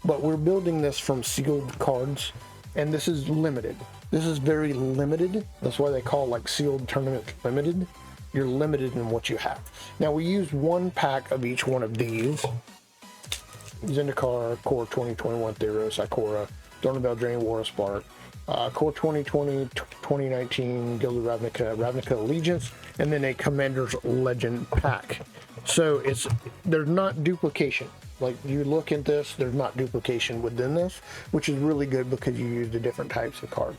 But we're building this from sealed cards, and this is limited. This is very limited. That's why they call like sealed tournament limited. You're limited in what you have. Now we use one pack of each one of these. Zendikar, Core 2021 Theros, Ikora, Throne of Eldraine, War of Spark, Core 2020, 2019, Guild of Ravnica, Ravnica Allegiance, and then a Commander's Legend pack. So there's not duplication. Like you look at this, there's not duplication within this, which is really good because you use the different types of cards.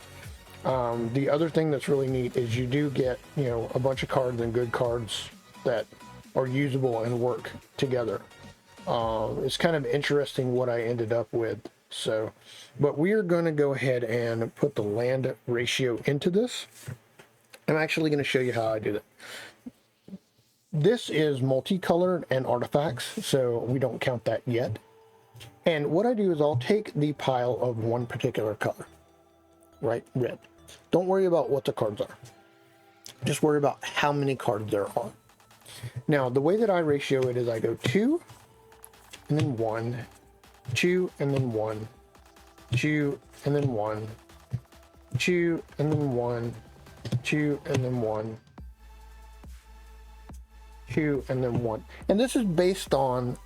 The other thing that's really neat is you do get, you know, a bunch of cards and good cards that are usable and work together. It's kind of interesting what I ended up with. So, but we are going to go ahead and put the land ratio into this. I'm actually going to show you how I do that. This is multicolored and artifacts, so we don't count that yet. And what I do is I'll take the pile of one particular color, right? Red. Don't worry about what the cards are. Just worry about how many cards there are. Now, the way that I ratio it is I go 2, and then 1, 2, and then 1, 2, and then 1, 2, and then 1, 2, and then 1, 2, and then 1. And this is based on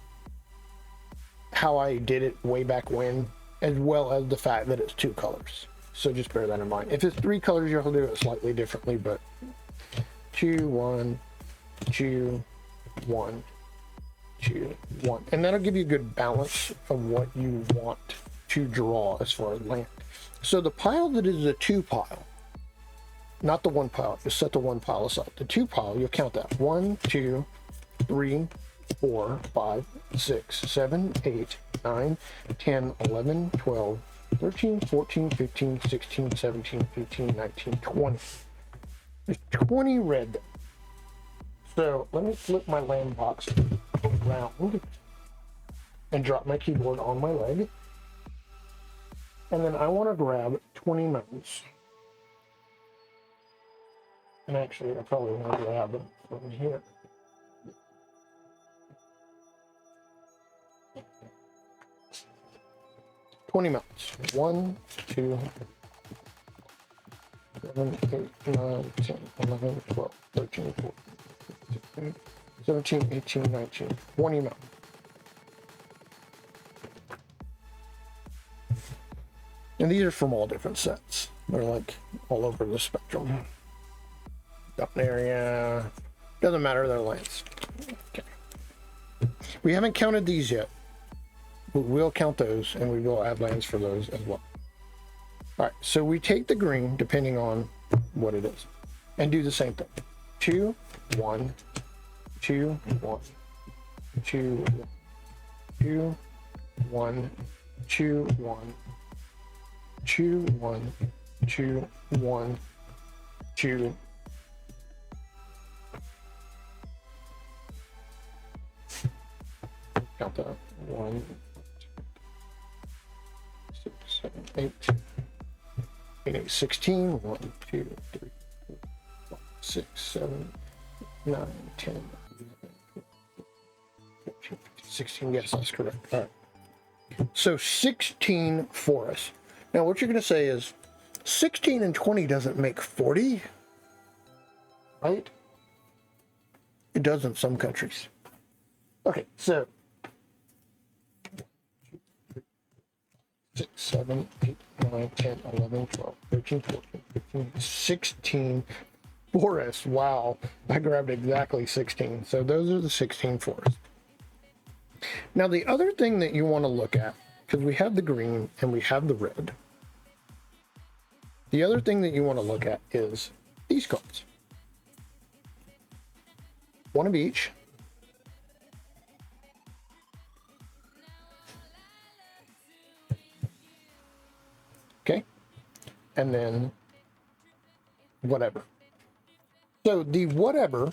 how I did it way back when, as well as the fact that it's 2 colors. So just bear that in mind. If it's 3 colors, you'll do it slightly differently, but 2, 1, 2, 1, 2, 1. And that'll give you a good balance of what you want to draw as far as land. So the pile that is a 2 pile, not the 1 pile, just set the 1 pile aside. The 2 pile, you'll count that. 1, 2, 3, 4, 5, 6, 7, 8, 9, 10, 11, 12, 13, 14, 15, 16, 17, 18, 19, 20. There's 20 red there. So let me flip my land box around and drop my keyboard on my leg. And then I want to grab 20 mountains. And actually, I probably want to grab them from here. $20 mountains. 1, 2, 7, 8, 9, 10, 11, 12, 13, 14, 15, 17, 18, 19, 20 mountains. And these are from all different sets. They're like all over the spectrum. Down area. Doesn't matter, they're lands. Okay. We haven't counted these yet. We will count those and we will add lands for those as well. Alright, so we take the green, depending on what it is, and do the same thing. 2, 1, 2, 1, 2, 2, 1, 2, 1, 2, 1, 2, 1, 2. Count that. 1, 6, 7, 8. 8, 16. 1, 2, 3, 4, 5, 6, 7, 9, 10, 11, 12, 13, 15, 16. Yes, that's correct. All right. So 16 forests. Now what you're going to say is 16 and 20 doesn't make 40, right? It does in some countries. Okay, so 6, 7, 8, 9, 10, 11, 12, 13, 14, 15, 16 forests. Wow, I grabbed exactly 16. So those are the 16 forests. Now the other thing that you want to look at, because we have the green and we have the red, the other thing that you want to look at is these cards. One of each. Okay, and then whatever. So the whatever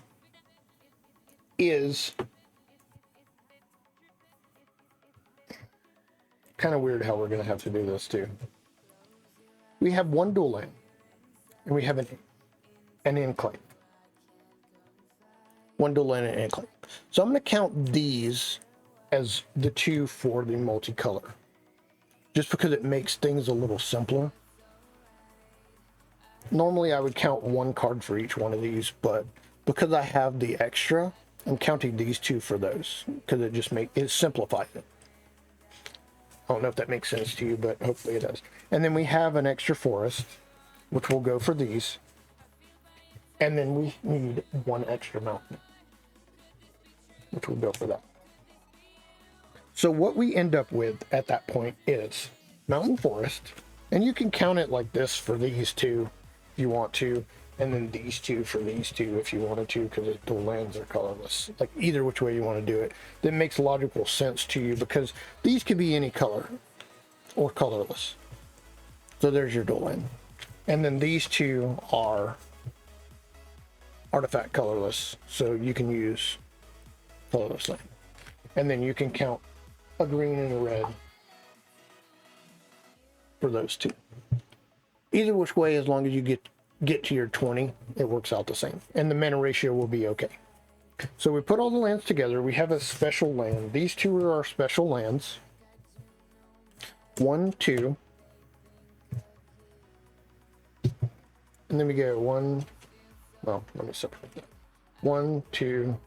is kind of weird how we're going to have to do this too. We have one dual land and we have an enclave. One dual land and an enclave. So I'm going to count these as the 2 for the multicolor, just because it makes things a little simpler. Normally I would count 1 card for each one of these, but because I have the extra, I'm counting these 2 for those, because it simplifies it. I don't know if that makes sense to you, but hopefully it does. And then we have an extra forest, which will go for these. And then we need 1 extra mountain, which will go for that. So what we end up with at that point is mountain forest, and you can count it like this for these 2 if you want to, and then these 2 for these 2 if you wanted to, because the lands are colorless. Like either which way you want to do it, that makes logical sense to you, because these could be any color or colorless. So there's your dual land. And then these 2 are artifact colorless, so you can use colorless land. And then you can count a green and a red for those 2. Either which way, as long as you get to your 20, it works out the same, and the mana ratio will be okay. So we put all the lands together. We have a special land. These 2 are our special lands. 1, 2, and then we go 1. Well, let me separate that. 1, 2,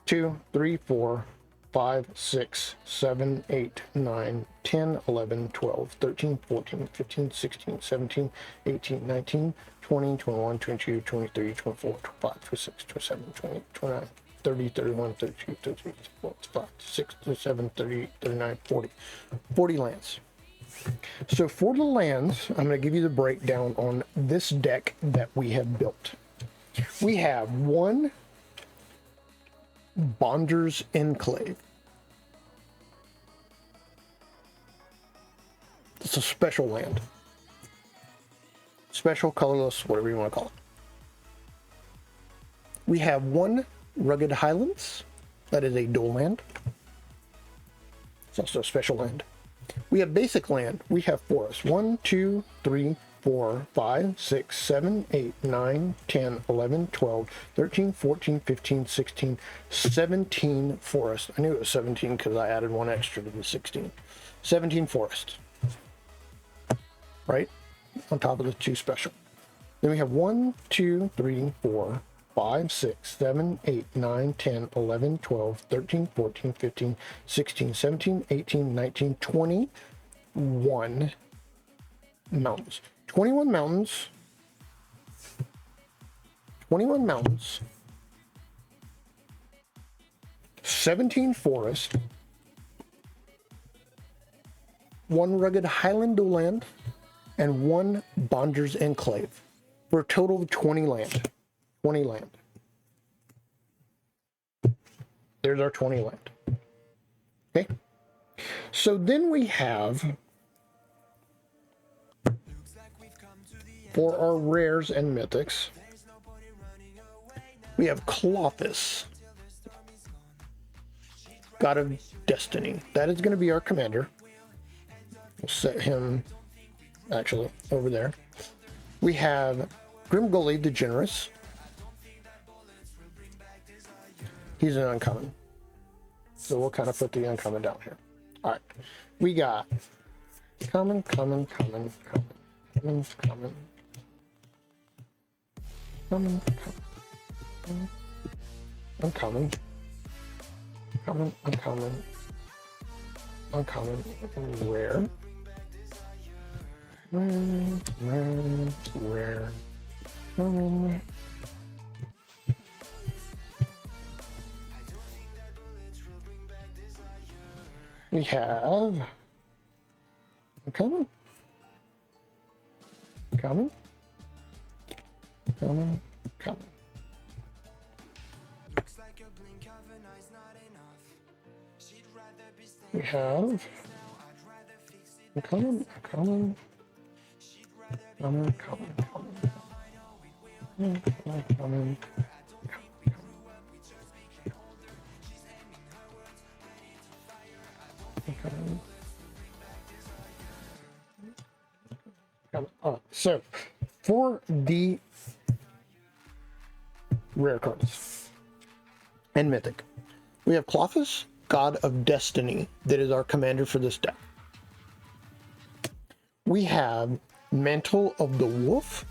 2, 3, 4, 5, 6, 7, 8, 9, 10, 11, 12, 13, 14, 15, 16, 17, 18, 19, 20, 21, 22, 23, 24, 25, 26, 27, 28, 29, 30, 31, 32, 33, 34, 35, 6, 37, 38, 39, 40. 40 lands. So for the lands, I'm going to give you the breakdown on this deck that we have built. We have one Bonder's Enclave. It's a special land. Special, colorless, whatever you want to call it. We have one Rugged Highlands. That is a dual land. It's also a special land. We have basic land. We have forests. 1, 2, 3, 4, 5, 6, 7, 8, 9, 10, 11, 12, 13, 14, 15, 16, 17 forests. I knew it was 17 because I added one extra to the 16. 17 forests. Right? On top of the 2 special. Then we have 1, 2, 3, 4, 5, 6, 7, 8, 9, 10, 11, 12, 13, 14, 15, 16, 17, 18, 19, 21 mountains. 21 mountains. 21 mountains. 17 forests. 1 Rugged Highland land. And 1 Bonder's Enclave. For a total of 20 land. 20 land. There's our 20 land. Okay. So then we have, for our rares and mythics, we have Clothis, God of Destiny. That is going to be our commander. We'll set him actually over there. We have Grimgully the Generous. He's an uncommon. So we'll kind of put the uncommon down here. All right. We got common, common, common, common, common, common, common, common, uncommon, common, uncommon, uncommon, rare, rare, common. We have uncommon, common, common, common. We have uncommon, common, common, common, common, common. So, for the rare cards and mythic, we have Clothis, God of Destiny, that is our commander for this deck. We have Mantle of the Wolf.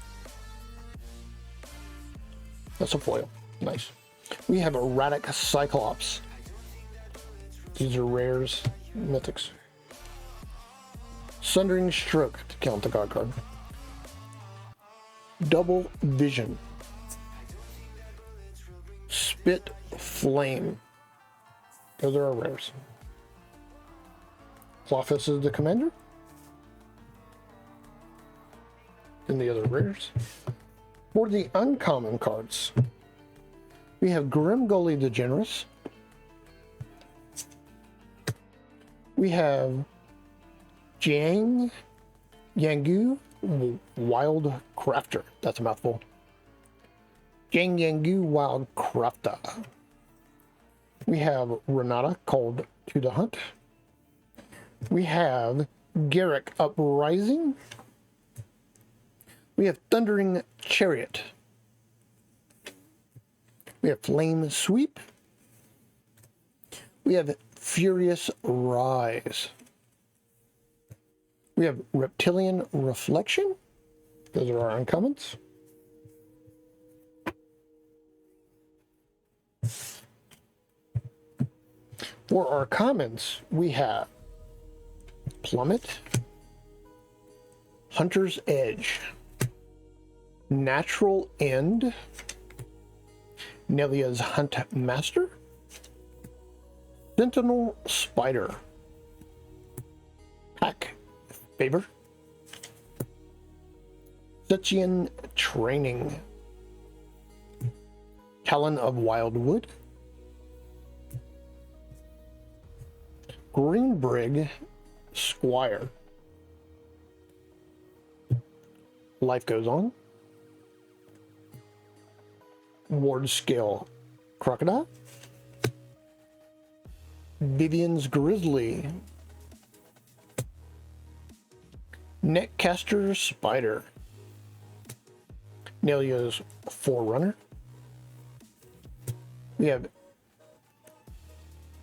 That's a foil. Nice. We have Erratic Cyclops. These are rares, mythics. Sundering Stroke to count the god card. Double Vision. Spit Flame. Those are our rares. Clothis is the commander. And the other rares. For the uncommon cards, we have Grimgully the Generous. We have Jiang Yangu Wild Crafter. That's a mouthful. Jiang Yangu Wild Crafter. We have Renata called to the Hunt. We have Garrick Uprising. We have Thundering Chariot. We have Flame Sweep. We have Furious Rise. We have Reptilian Reflection. Those are our uncommons. For our commons, we have Plummet, Hunter's Edge, Natural End, Nelia's Hunt Master, Sentinel Spider, Pack Favor, Simeon Training, Talon of Wildwood, Greenbrig Squire, Life Goes On, Ward Scale Crocodile, Vivian's Grizzly, Netcaster Spider, Nelia's Forerunner. We have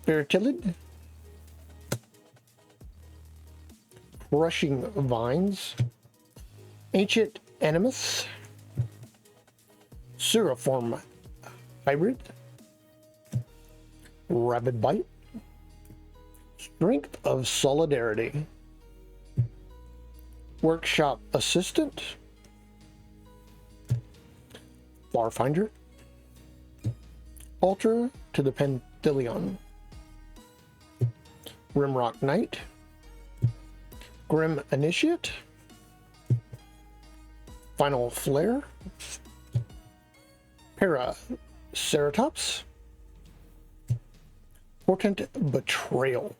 Fertilid, Rushing Vines, Ancient Animus, Seraform Hybrid, Rabid Bite, Strength of Solidarity, Workshop Assistant, Farfinder, Altar to the Pentilion, Rimrock Knight, Grim Initiate, Final Flare, Paraceratops, Portent Betrayal,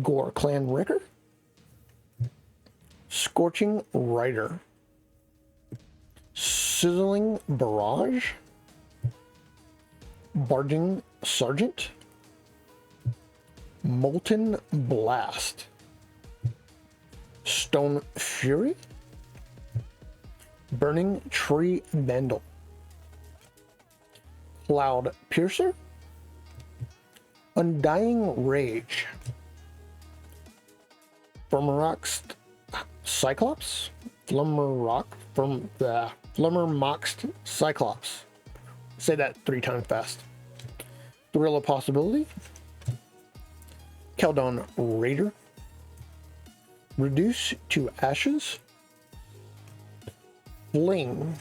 Gore Clan Wrecker, Scorching Rider, Sizzling Barrage, Barging Sergeant, Molten Blast, Stone Fury, Burning Tree Vandal, Cloud Piercer, Undying Rage, Flummeroxed Cyclops, Flummermoxed Cyclops. Say that 3 times fast. Thrill of Possibility, Keldon Raider, Reduce to Ashes, Fling,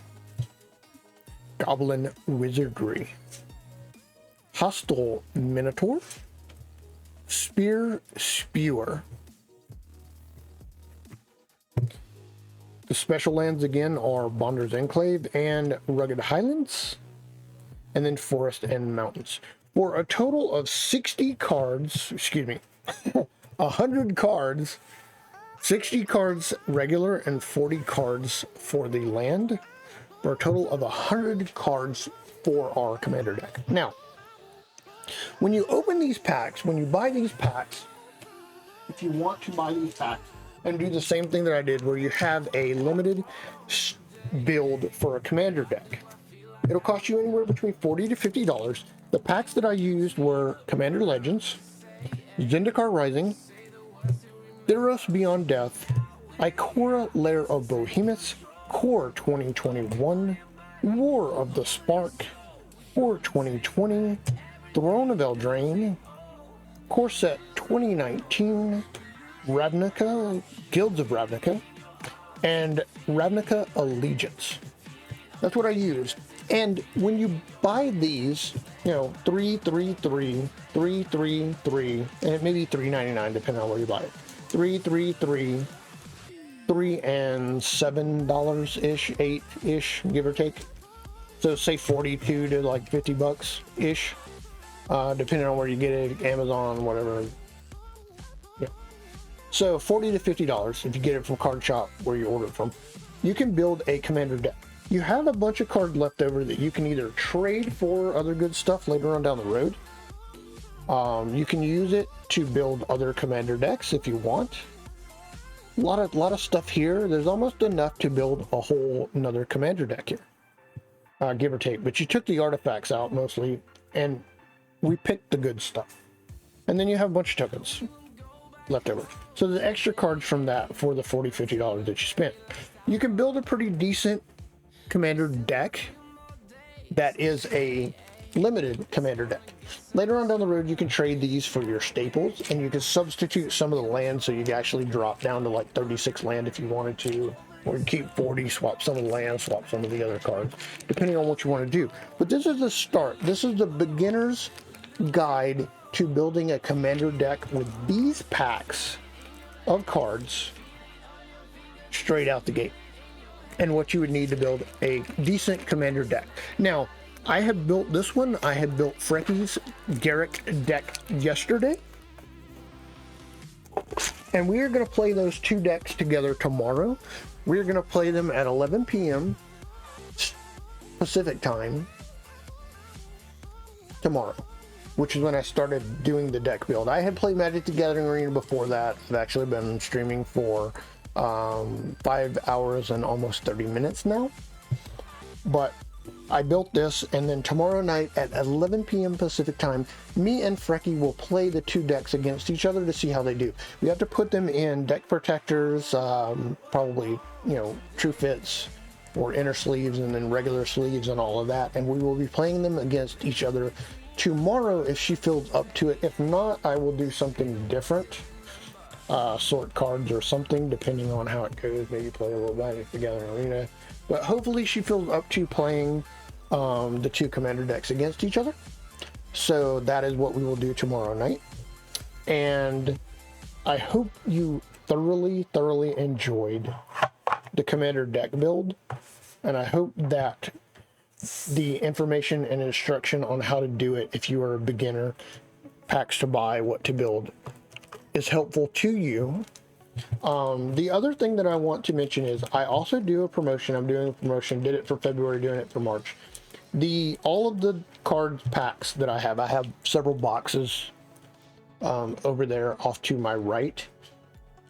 Goblin Wizardry, Hostile Minotaur, Spear Spewer. The special lands again are Bonder's Enclave and Rugged Highlands, and then Forest and Mountains. For a total of 60 cards, 100 cards, 60 cards regular and 40 cards for the land, for a total of 100 cards for our commander deck. Now, when you open these packs, when you buy these packs, if you want to buy these packs and do the same thing that I did, where you have a limited build for a commander deck, it'll cost you anywhere between $40 to $50. The packs that I used were Commander Legends, Zendikar Rising, Theros Beyond Death, Ikora Lair of Behemoths, Core 2021, War of the Spark, Core 2020, Throne of Eldraine, Core Set 2019, Ravnica, Guilds of Ravnica, and Ravnica Allegiance. That's what I used. And when you buy these, 3, 3, 3, 3, 3, 3, and it may be $3.99 depending on where you buy it. 3, 3, 3, 3 and $7-ish, $8-ish, give or take. So say 42 to like $50-ish, depending on where you get it, Amazon, whatever. Yeah. So $40 to $50 if you get it from Card Shop where you order it from. You can build a commander deck. You have a bunch of cards left over that you can either trade for other good stuff later on down the road. You can use it to build other commander decks if you want. A lot of stuff here. There's almost enough to build a whole another commander deck here, give or take. But you took the artifacts out mostly, and we picked the good stuff. And then you have a bunch of tokens left over. So the extra cards from that for the $40, $50 that you spent. You can build a pretty decent commander deck that is a limited commander deck. Later on down the road, you can trade these for your staples, and you can substitute some of the land so you can actually drop down to like 36 land if you wanted to, or you keep 40, swap some of the land, swap some of the other cards, depending on what you want to do. But this is the start. This is the beginner's guide to building a commander deck with these packs of cards straight out the gate, and what you would need to build a decent commander deck. Now, I have built this one. I had built Frankie's Garrick deck yesterday, and we are going to play those two decks together tomorrow. We're going to play them at 11 p.m. Pacific time tomorrow, which is when I started doing the deck build. I had played Magic the Gathering Arena before that. I've actually been streaming for 5 hours and almost 30 minutes now. But I built this, and then tomorrow night at 11 p.m. Pacific time, me and Frecky will play the two decks against each other to see how they do. We have to put them in deck protectors, probably, true fits or inner sleeves, and then regular sleeves and all of that. And we will be playing them against each other tomorrow if she feels up to it. If not, I will do something different. Sort cards or something, depending on how it goes. Maybe play a little Magic the Gathering Arena. But hopefully she feels up to playing the two commander decks against each other. So that is what we will do tomorrow night. And I hope you thoroughly enjoyed the commander deck build. And I hope that the information and instruction on how to do it, if you are a beginner, packs to buy, what to build, is helpful to you. The other thing that I want to mention is I also do a promotion. I'm doing a promotion, did it for February, doing it for March. All of the card packs that I have several boxes over there off to my right.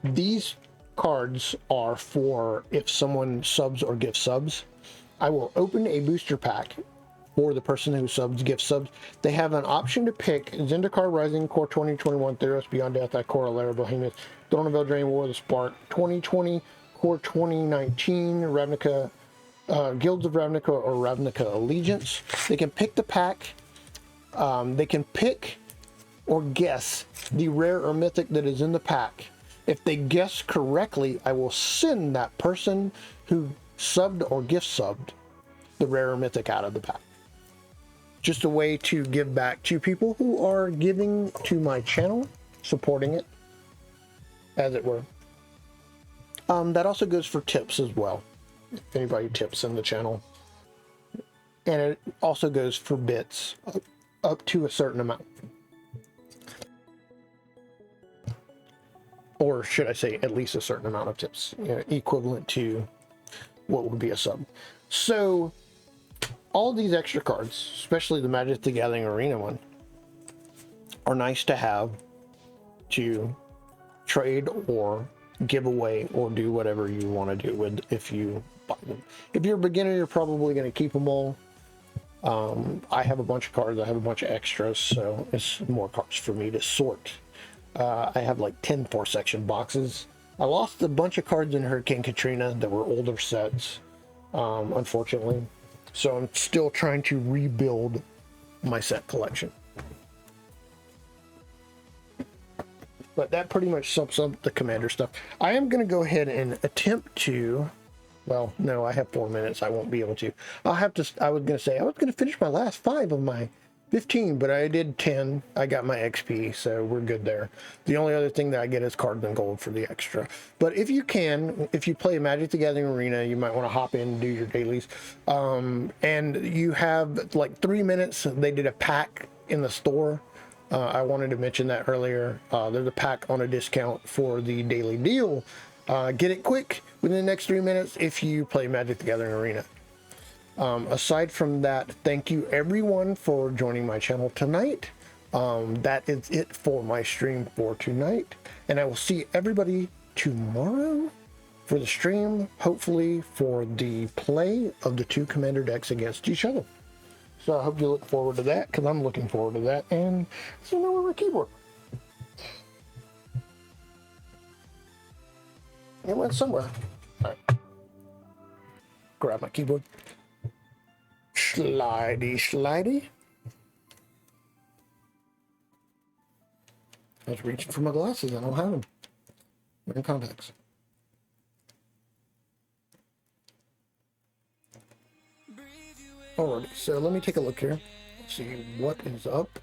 These cards are for if someone subs or gives subs. I will open a booster pack for the person who subs, gives subs. They have an option to pick Zendikar Rising, Core 2021, Theros, Beyond Death, Ikora, Lara, Behemoth, Throne of Eldraine, War of the Spark, 2020, Core 2019, Ravnica, Guilds of Ravnica, or Ravnica Allegiance. They can pick the pack. They can pick or guess the rare or mythic that is in the pack. If they guess correctly, I will send that person who subbed or gift subbed the rare or mythic out of the pack. Just a way to give back to people who are giving to my channel, supporting it, as it were. That also goes for tips as well, if anybody tips in the channel. And it also goes for bits, up to a certain amount. Or should I say at least a certain amount of tips, equivalent to what would be a sub. So all these extra cards, especially the Magic the Gathering Arena one, are nice to have to trade or give away or do whatever you want to do with if you buy them. If you're a beginner, you're probably going to keep them all. I have a bunch of cards. I have a bunch of extras, so it's more cards for me to sort. I have like 10 4-section boxes. I lost a bunch of cards in Hurricane Katrina that were older sets, unfortunately. So I'm still trying to rebuild my set collection. But that pretty much sums up the commander stuff. I am going to go ahead and attempt to, well, no, I have 4 minutes. I won't be able to. I was going to finish my last 5 of my 15, but I did 10. I got my XP, so we're good there. The only other thing that I get is cards and gold for the extra. But if you play Magic the Gathering Arena, you might want to hop in and do your dailies. And you have like 3 minutes. They did a pack in the store. I wanted to mention that earlier. There's a pack on a discount for the daily deal. Get it quick within the next 3 minutes if you play Magic the Gathering Arena. Aside from that, thank you everyone for joining my channel tonight. That is it for my stream for tonight, and I will see everybody tomorrow for the stream, hopefully for the play of the two commander decks against each other. So I hope you look forward to that, because I'm looking forward to that. And see you with my keyboard. It went somewhere. All right. Grab my keyboard. Slidey. I was reaching for my glasses. I don't have them. I'm in contacts. Alrighty, so let me take a look here. Let's see what is up.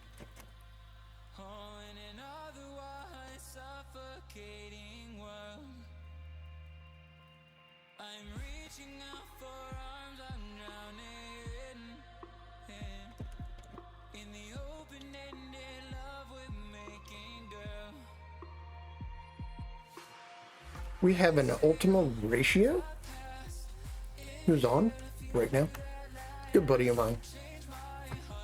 We have an Ultima Ratio who's on right now. Good buddy of mine.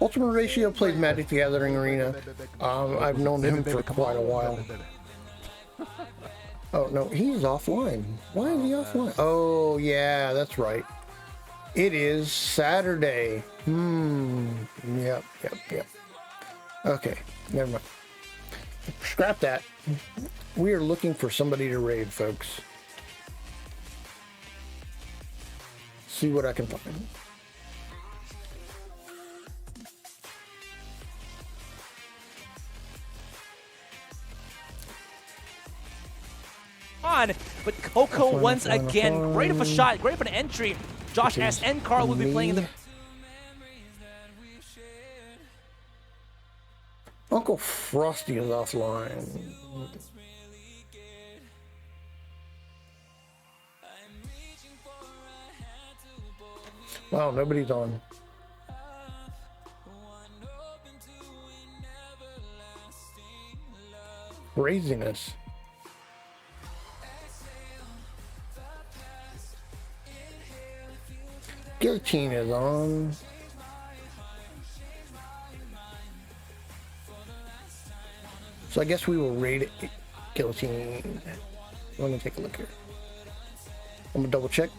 Ultima Ratio played Magic the Gathering Arena. I've known him for quite a while. Oh no, he's offline. Why is he offline? Oh yeah, that's right. It is Saturday. Yep. Okay, never mind. Scrap that. We are looking for somebody to raid, folks. See what I can find. On, but Coco once again, great of a shot, great of an entry. Josh S. and Carl will be playing in the... Uncle Frosty is offline. Wow, nobody's on. Craziness. Guillotine is on. So I guess we will raid Guillotine. Let me take a look here. I'm gonna double check.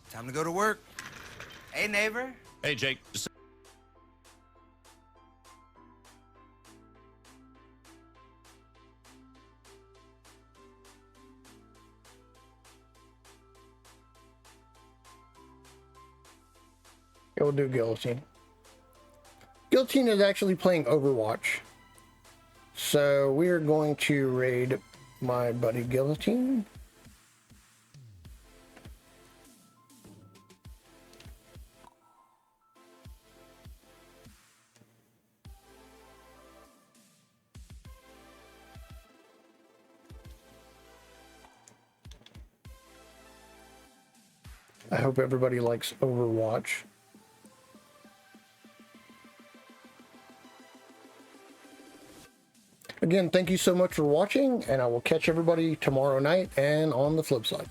Time to go to work. Hey, neighbor. Hey, Jake. Yeah, we'll do Guillotine. Guillotine is actually playing Overwatch. So we're going to raid my buddy Guillotine. I hope everybody likes Overwatch. Again, thank you so much for watching, and I will catch everybody tomorrow night and on the flip side.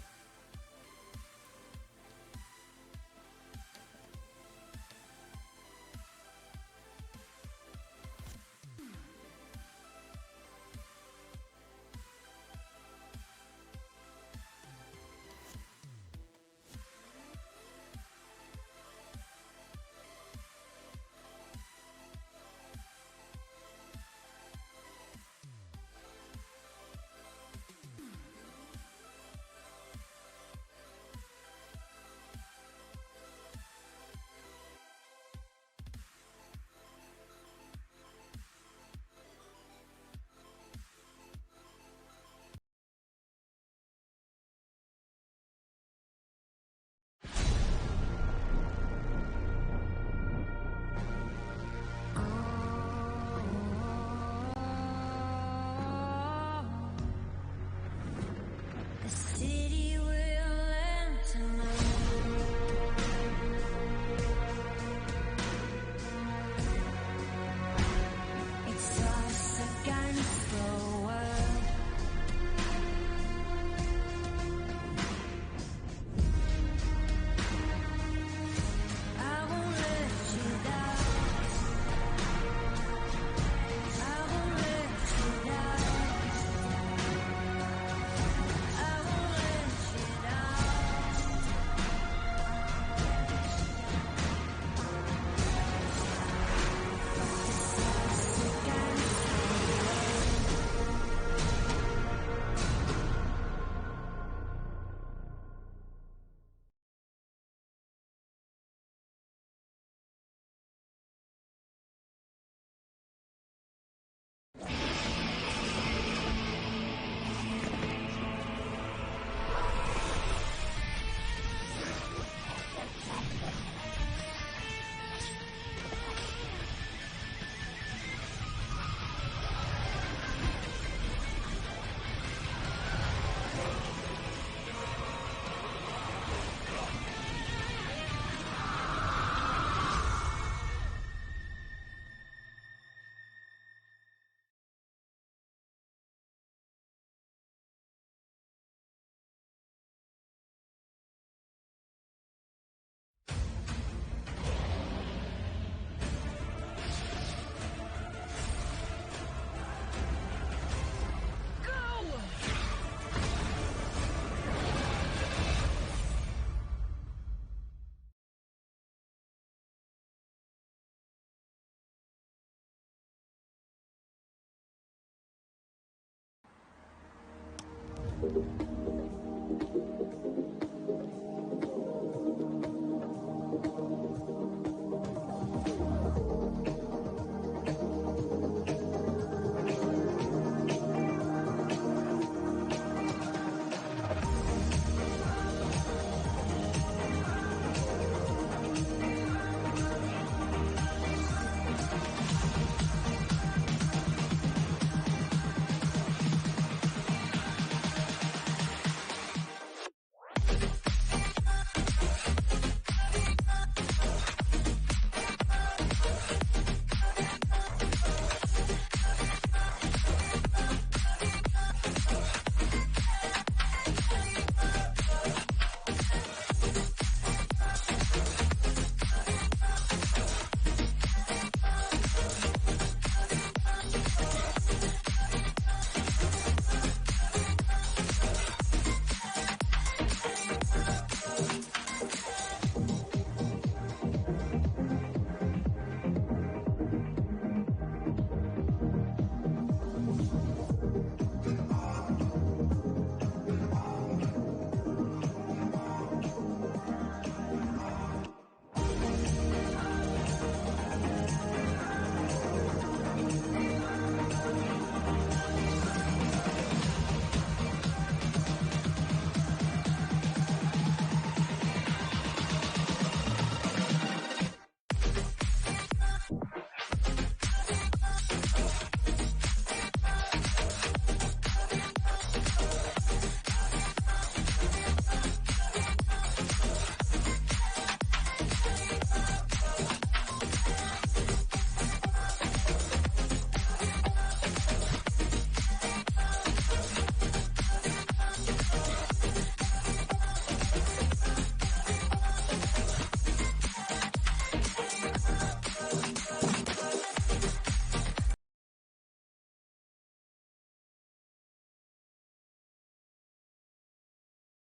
Bye.